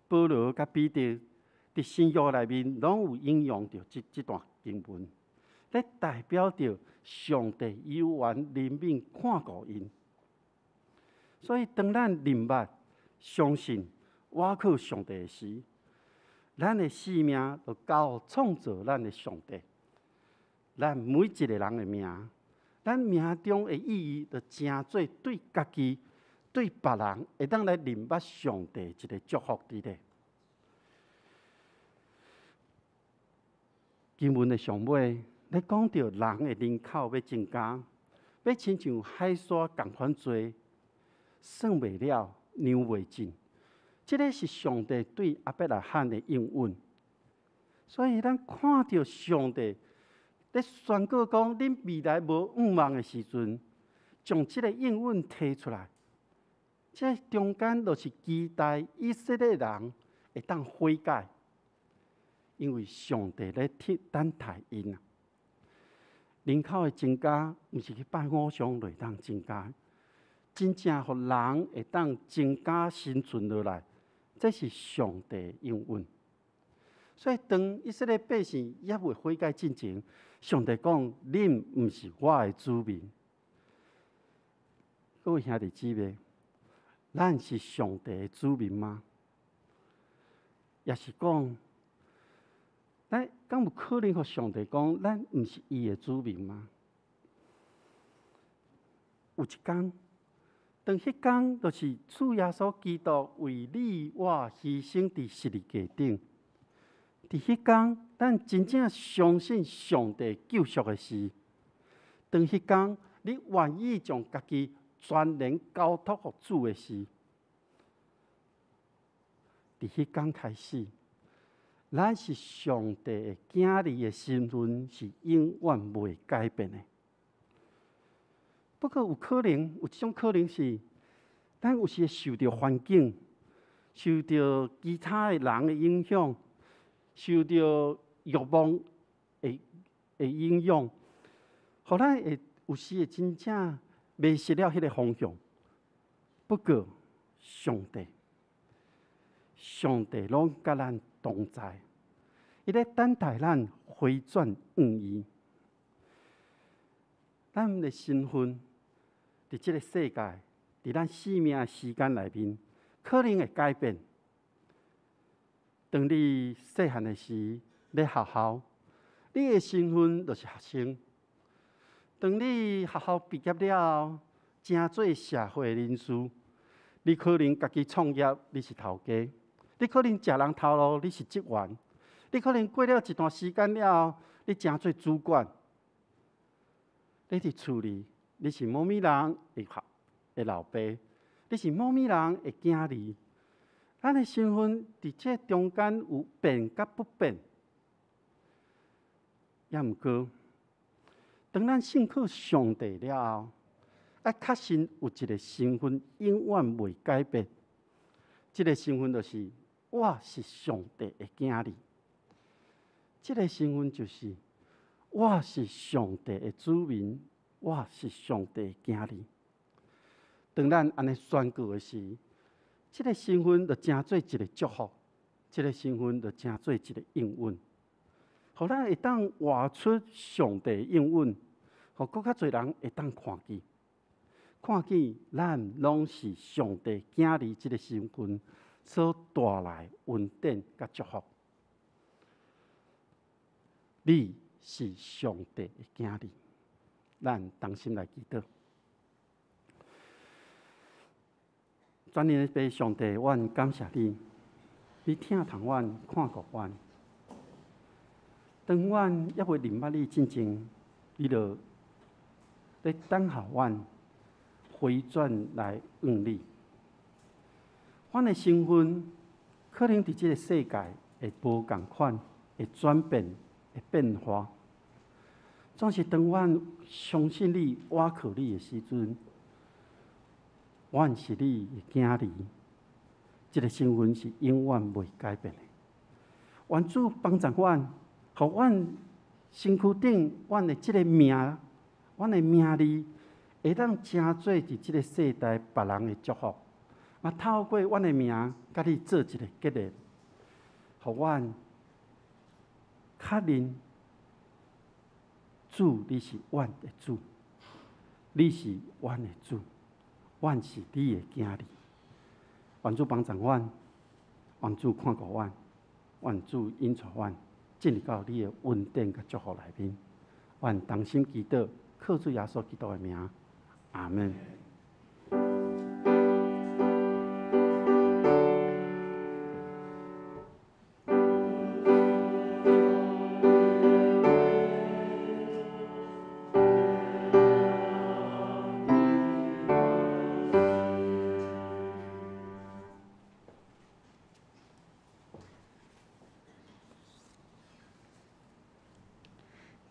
Speaker 3: 保罗甲彼得伫新约内面拢有引用着这段经文，咧代表着上帝犹原怜悯看顾因。所以当咱明白、相信、倚靠上帝的时，咱的生命就交创造咱的上帝。咱每一个人的命，咱命中的意义，就成做对家己、对别人，会当来明白上帝一个祝福伫咧。经文的上尾，咧讲到人的人口要增加，要亲像海沙共款多，算袂了，量袂尽。这个是上帝对亚伯拉罕的应允。所以咱看到上帝咧宣告讲，恁未来无仰望的时阵，将这个应允提出来。这中间就是期待以色列人会当悔改。因为上帝咧等待因啊，人口的增加，毋是去拜偶像来当增加，真正互人会当增加生存落来，这是上帝应允。所以当以色列百姓也未悔改进前，上帝讲：恁毋是我的子民。各位兄弟姊妹，咱是上帝的子民吗？也是讲？咱敢有可能互上帝讲，咱毋是伊的子民吗？有一天，当迄天就是主耶稣基督为你我牺牲伫十字架顶。伫迄天，咱真正相信上帝救赎的事。当迄天，你愿意将家己全然交托互主的事。伫迄天开始。咱是上帝的囝儿的身份是永远袂改变的。不过有可能有一种可能是，咱有时受到环境、受到其他的人的影响、受到欲望的影响，互咱会有时会真正迷失了迄个方向。不过，上帝拢甲咱同在，伊咧等待咱回转往伊。咱的身份伫即个世界，伫咱生命的时间内面，可能会改变。当你细汉的时咧学校，你的身份就是学生；当你学校毕业了后，正做社会人士，你可能家己创业，你是头家；你可能食人头路，你是职员；你可能过了一段时间了后，你正做主管。你伫厝里，你是某物人的老爸，你是某物人的囝儿。咱的身份伫这中间有变甲不变，也毋过，当咱信靠上帝了后，要确信有一个身份永远袂改变。这个身份就是我是上帝的囝儿。这个身份就是我是上帝的子民，我是上帝的囝儿。当咱安尼宣告的时，这个身份就成做一个祝福，这个身份就成做一个应允，互咱会当活出上帝的应允，互更较侪人会当看见，咱拢是上帝囝儿这个身份所带来恩典甲祝福。你是上帝的囝儿，咱同心来祈祷。全能的爸上帝，阮感谢你，你听从阮，看顾阮。当阮还未明白你真正，你就在等候阮回转来往你。阮的身份可能伫这个世界会无共款，会转变，会变化。总是当阮相信你、倚靠你的时阵，阮是你的囝儿，这个身份是永远袂改变的。愿主帮助阮，互阮身躯顶，阮的这个名，阮的名字，会当成做伫这个世代别人的祝福。嘛，透过阮的名，甲你做一个结连，互阮确认主，你是阮的主，你是阮的主。阮是你的囝儿，愿主帮助阮，愿主看顾阮，愿主引带阮进入到你的恩典甲祝福内面。愿同心祈祷，靠主耶稣基督的名，阿门。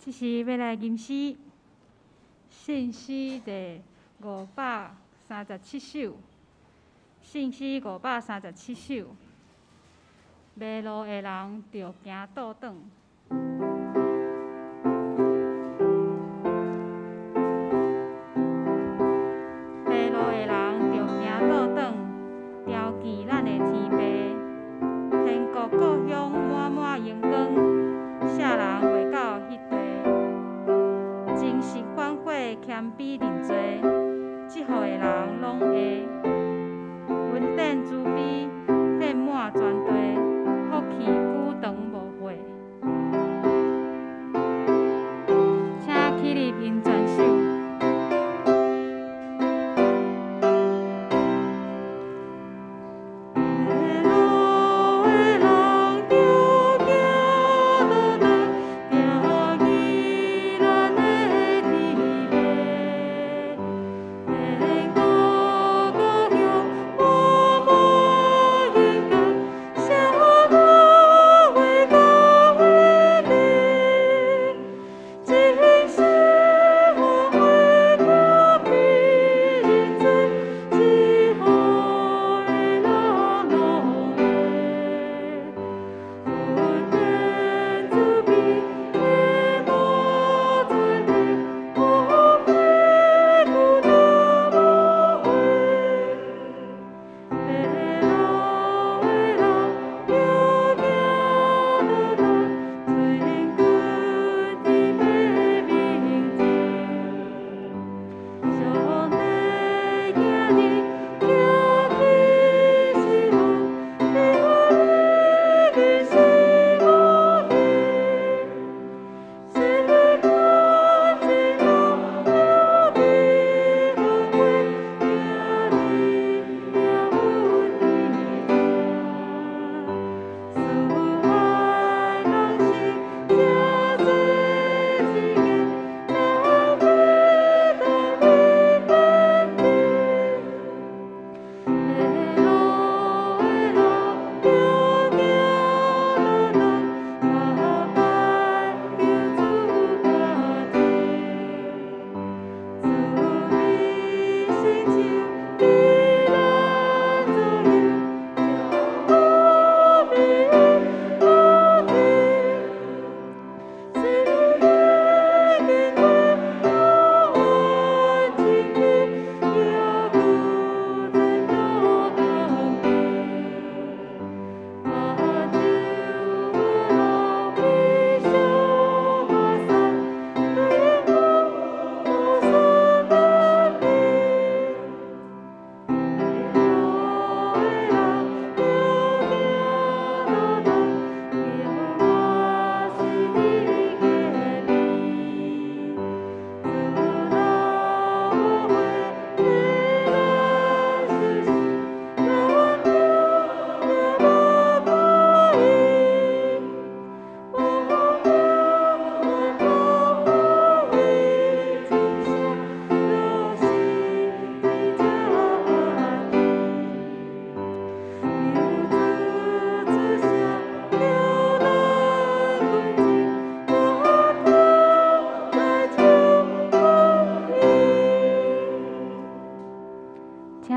Speaker 2: 这是要来吟诗，信诗第537首，信诗537首。迷路的人着行倒转。迷路的人着行倒转，牢记咱的天父，天国故乡满满阳光，啥人袂到迄地？真实反悔，谦卑认罪，即号的人拢会恩典慈悲，遍满全地，福气久长无悔。请起立因全首。
Speaker 4: 我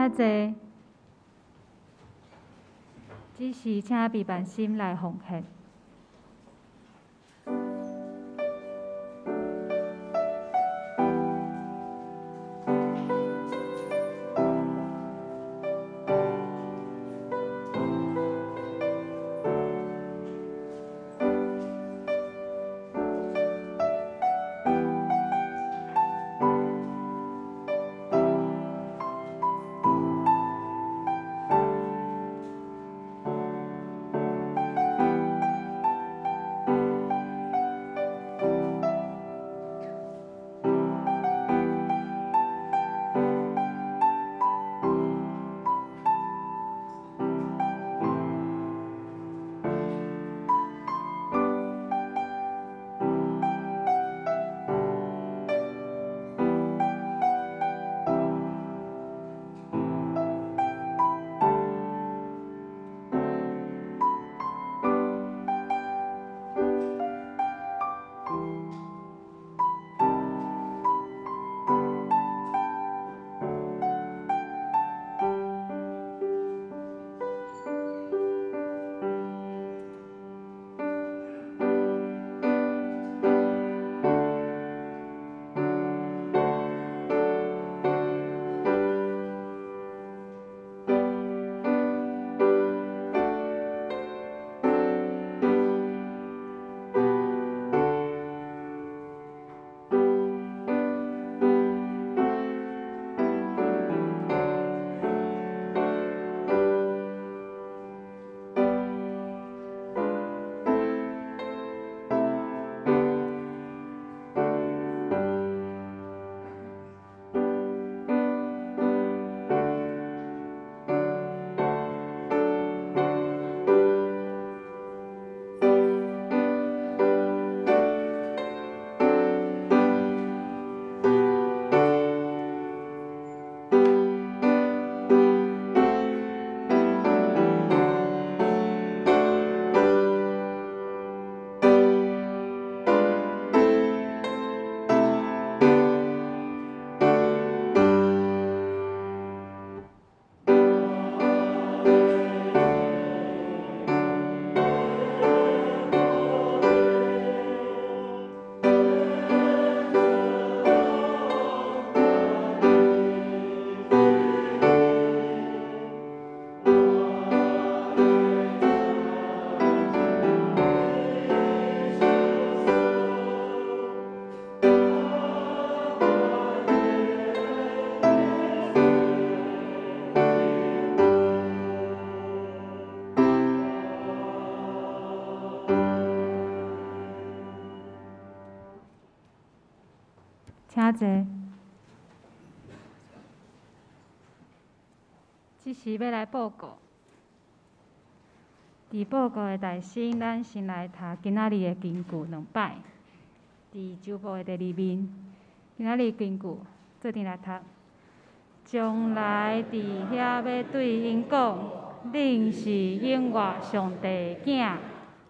Speaker 2: 请坐。只是请闭目心来奉献。请坐。即时要来报告。伫报告的内心，咱先来读今仔日的经句2摆。伫周报的第2面，今仔日经句做阵来读。将来伫遐要对因讲，恁是永活上帝囝。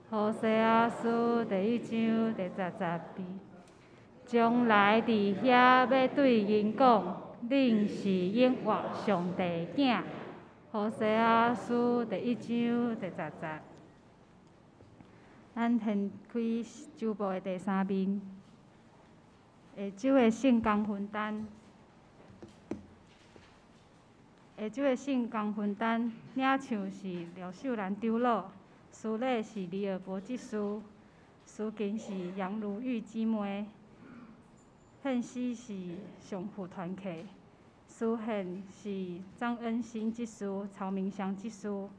Speaker 2: 何西阿书第1章第10字。将来伫遐要对因讲，恁是永活上帝囝。何西阿书第1章第10字。咱先开周报的第3面。下周的圣工分担。下周的圣工分担，领唱是廖秀兰长老，司礼是李尔伯执事，司琴是杨如玉姊妹，献诗是上福团契，司献是张恩新执事、曹明祥执事，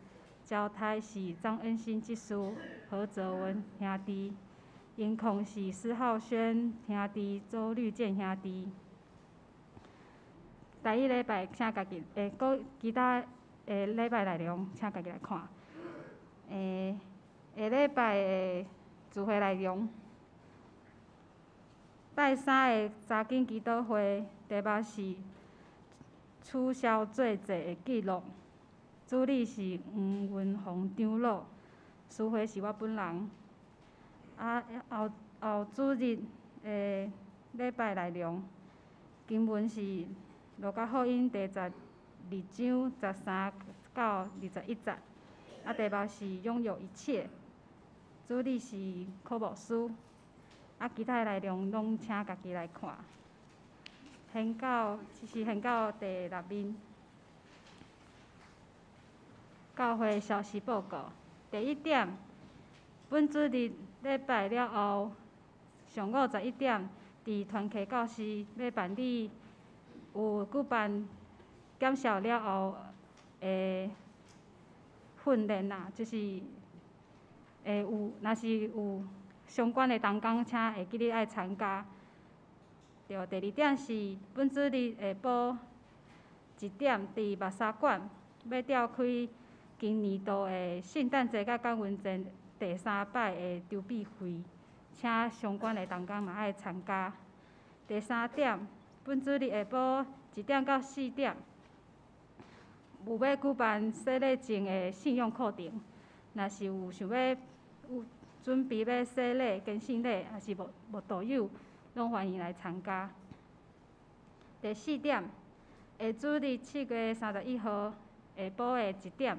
Speaker 2: 交台是张恩新执事、何泽文兄弟，音控是施浩轩兄弟、周绿建兄弟。第1礼拜，请家己其他礼拜内容，请家己来看。下礼拜的聚会内容，拜3的查经祈祷会，题目是取消罪罪的记录，主理是黄云宏长老，司会是我本人。后主日礼拜内容，经文是路加福音第章13到21节。啊，题目是拥有一切，主理是科牧师。啊，其他内容拢请家己来看。现到第6面，教会消息报告。第1点，本主日礼拜了后，上午11点，伫团契教室要办理有举办检校了后的训练啦，就是若是有相关的同工，请会记得爱参加。对，第2点是本主日下晡1点，伫目沙馆要召开今年度的圣诞节甲感恩节第3摆的筹备会，请相关的同工嘛爱参加。第3点，本主日下晡1点到4点，有要举办洗礼前的信用课程。若是有想要有准备要洗礼跟信礼，还是无道友，拢欢迎来参加。第4点，下主日7月31号下晡的1点，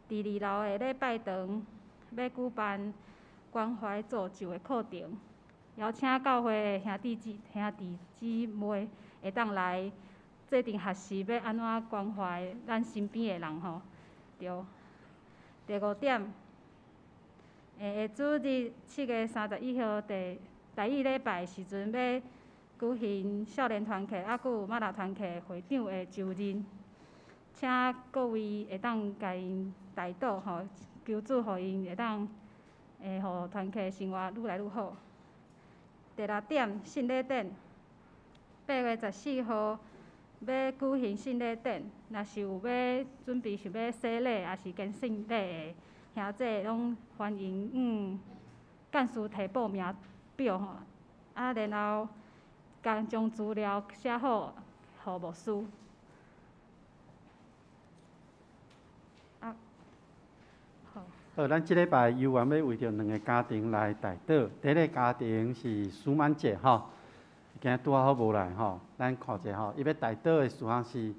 Speaker 2: 伫2楼的礼拜堂要举办关怀造就的课程，邀请教会的兄弟姊妹会当来制定学习要安怎关怀咱身边的人吼。对。第5点，下主日7月31号第一礼拜时阵要举行少年团契，还有马拉团契会长的就任，请各位会当甲因代祷吼，求主互因会当互团契生活愈来愈好。第6点，圣礼典，8月14号要举行圣礼典，若是有要准备想要洗礼，还是跟圣礼的兄弟，拢欢迎干事提报名表吼，啊，然后将资料写好，互牧师。
Speaker 3: 好，咱即礼拜犹原要为着2个家庭来代祷。第一个家庭是苏曼姐吼，今日拄好无来吼，咱看者吼，伊要代祷的事项是，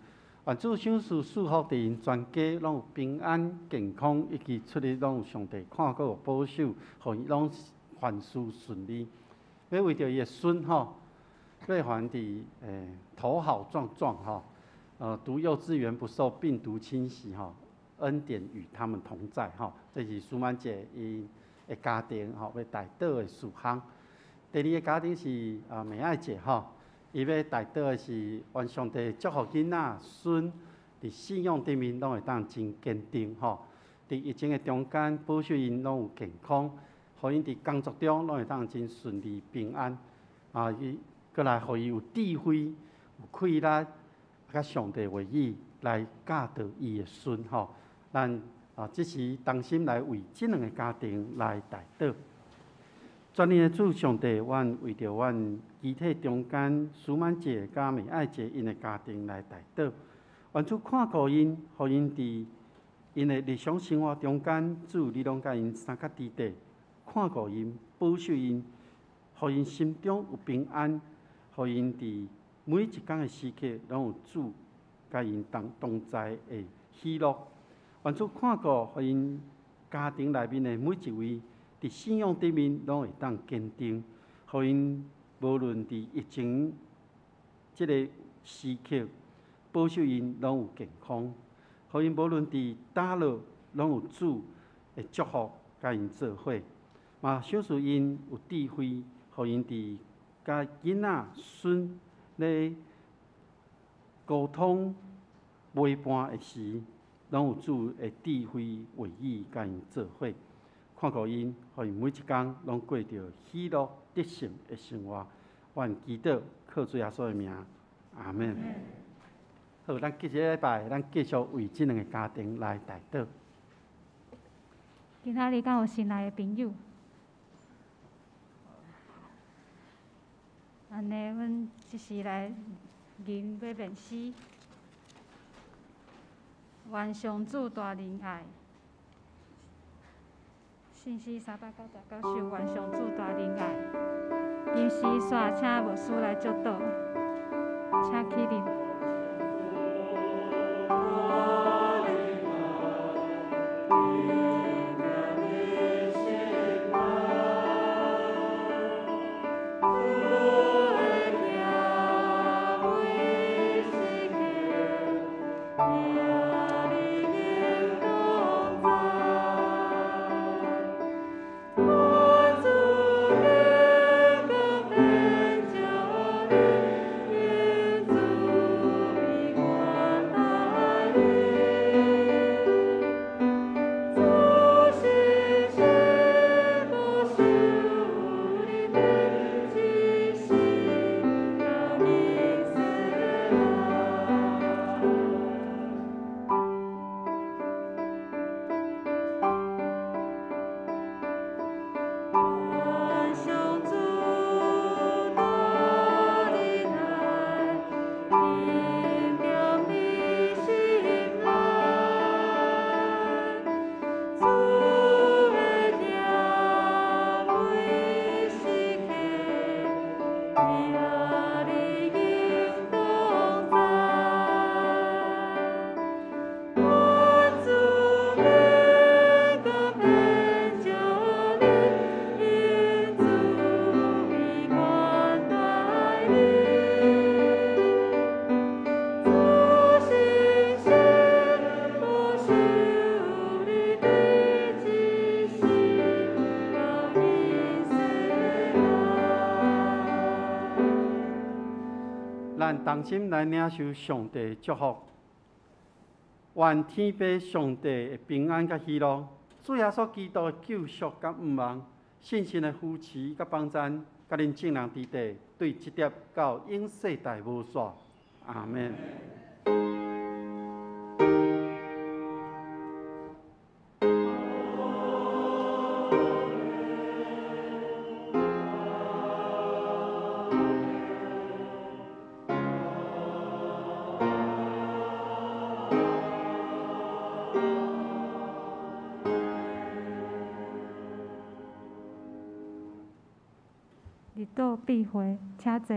Speaker 3: 愿主赏赐祝福伫因全家拢有平安健康，以及出入拢有上帝看顾有保守，互伊拢凡事顺利。要为着伊的孙吼，瑞环伫头好壮壮吼，读幼稚园不受病毒侵袭吼。恩典与他们同在，吼，这是苏曼姐伊的家庭，吼，要代祷的事项。第2个家庭是美爱姐，吼，伊要代祷的是愿上帝祝福囡仔孙伫信仰顶面拢会当真坚定，吼，伫疫情的中间保守因拢有健康，互因伫工作中拢会当真顺利平安。伊过来互伊有智慧、有气力，甲上帝话语来教导伊的孙，吼。咱即时当心来为这2个家庭来代祷。全能的主上帝，阮为着阮遗体中间苏曼姐甲美爱姐因的家庭来代祷。愿主看顾因，互因伫因的日常生活中间，主你拢甲因三角地带，看顾因，保守因，互因心中有平安，互因伫每一天的时刻拢有主甲因同在的喜乐。愿主看顾，互因家庭内面的每一位，伫信仰顶面拢会当坚定，互因无论伫疫情这个时刻，保守因拢有健康，互因无论伫倒落拢有主的祝福，甲因做伙。嘛，赏赐因有智慧，互因伫甲囡仔孙咧沟通陪伴的时，拢有主的智慧话语，甲因做伙，看顾因，互因每一天拢过着喜乐得胜的生活。愿祈祷靠主耶稣的名，阿门。好，咱这个礼拜，咱继续为这2个家庭来代祷。
Speaker 2: 今仔日敢有新来的朋友？安尼，阮即时来吟要念诗。愿上主大仁爱，信息399首，愿上主大仁爱。今时煞请牧师来祝祷，请起立。
Speaker 3: 咱同心来领受上帝的祝福，愿天父上帝的平安甲喜乐，主耶稣基督的救赎甲恩望，信心的扶持甲帮赞，甲恁众人之地，对直接到永世代无煞。阿门。
Speaker 2: 日倒必回，请坐。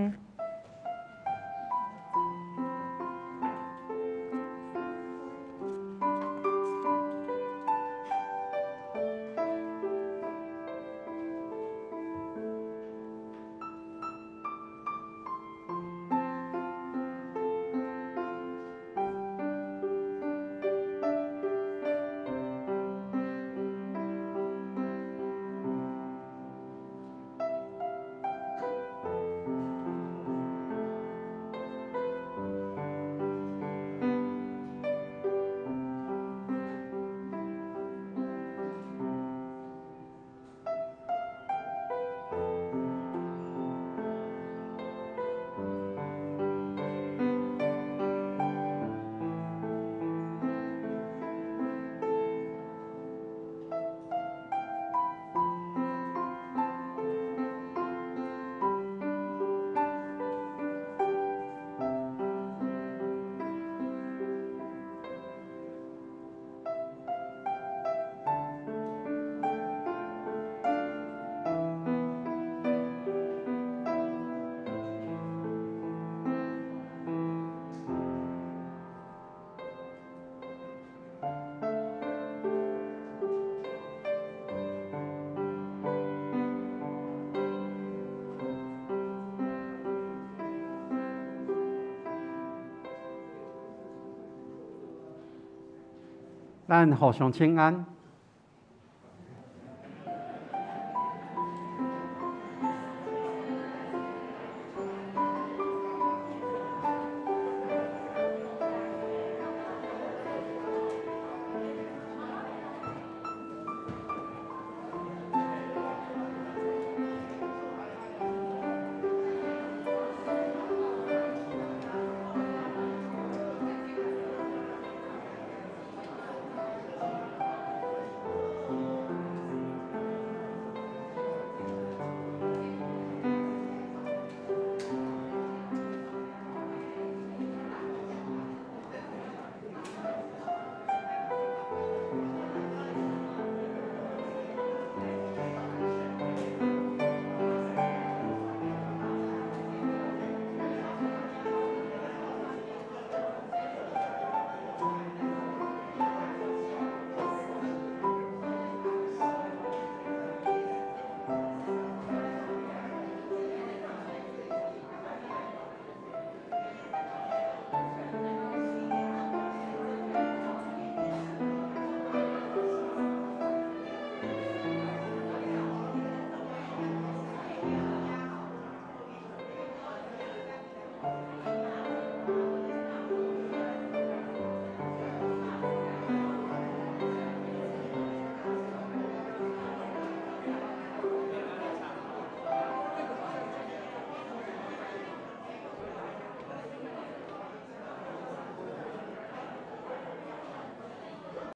Speaker 2: 咱互相请安。